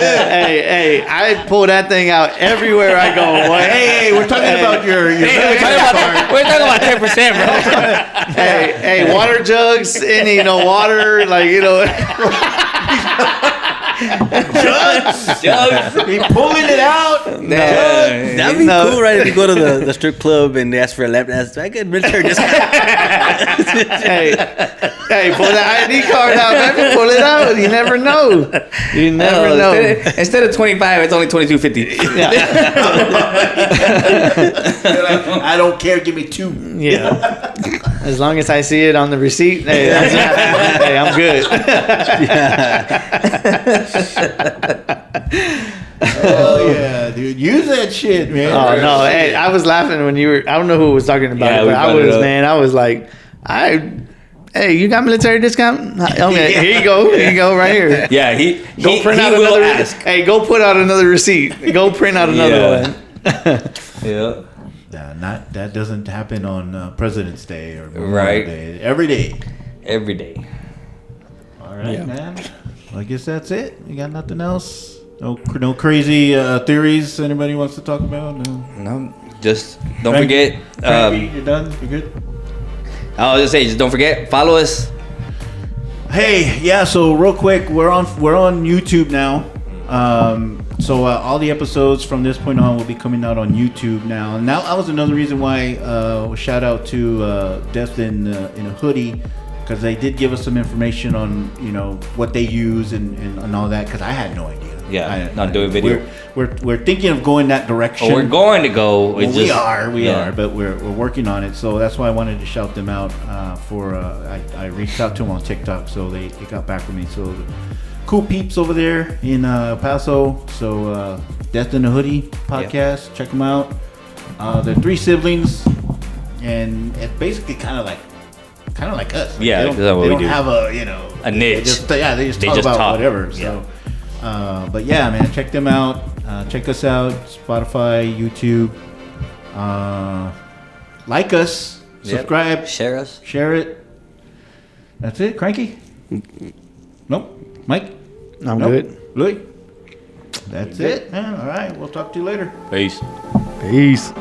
Hey, I pull that thing out everywhere I go. Boy. Hey, we're talking about your We're talking about 10%, bro. Hey, water jugs, any water, Jugs. He pulling it out. That'd be cool, right? If you go to the strip club and they ask for a lap dance, I get military discount. hey, pull that ID card out, man. Pull it out. You never know. You never know. Instead of 25, it's only 22.50. I don't care. Give me 2. Yeah. As long as I see it on the receipt, hey, I'm good. Oh yeah, dude. Use that shit, man. Oh no! Hey, I was laughing when you were. I don't know who was talking about Yeah, it, we but I brought it was, up. man. I was like, hey, you got military discount? Okay, here you go. Here you go, right here. Yeah, he Go print out will another. ask. Hey, go put out another receipt. Go print out another Yeah. one. Yeah. Nah, that doesn't happen on President's Day or Memorial Right. Day. Every day. Every day. All right, man. Well, I guess that's it. You got nothing else? No crazy theories anybody wants to talk about? No. No, just don't Frank- forget. Frankie, you're done? You good? I was just saying, just don't forget, follow us. Hey, yeah. So real quick, we're on YouTube now. So all the episodes from this point on will be coming out on YouTube now. And that was another reason why shout out to Death in a Hoodie, because they did give us some information on what they use and all that, because I had no idea. Yeah, not doing video. We're thinking of going that direction. We're going to go. Well, It's we just- are, yeah. but we're working on it. So that's why I wanted to shout them out. I reached out to them on TikTok, so they got back with me. So cool peeps over there in El Paso. So Death in a Hoodie podcast, check them out. They're 3 siblings, and it's basically kind of like us. Like, Yeah, they that's don't, what they we don't do. have a A niche. they just They talk just about talk. whatever. So. But yeah, man, check them out. Check us out. Spotify, YouTube. Like us. Yep. Subscribe. Share us. Share it. That's it. Cranky? Nope. Mike? I'm Nope. good. Louis? That's it, man. All right. We'll talk to you later. Peace. Peace.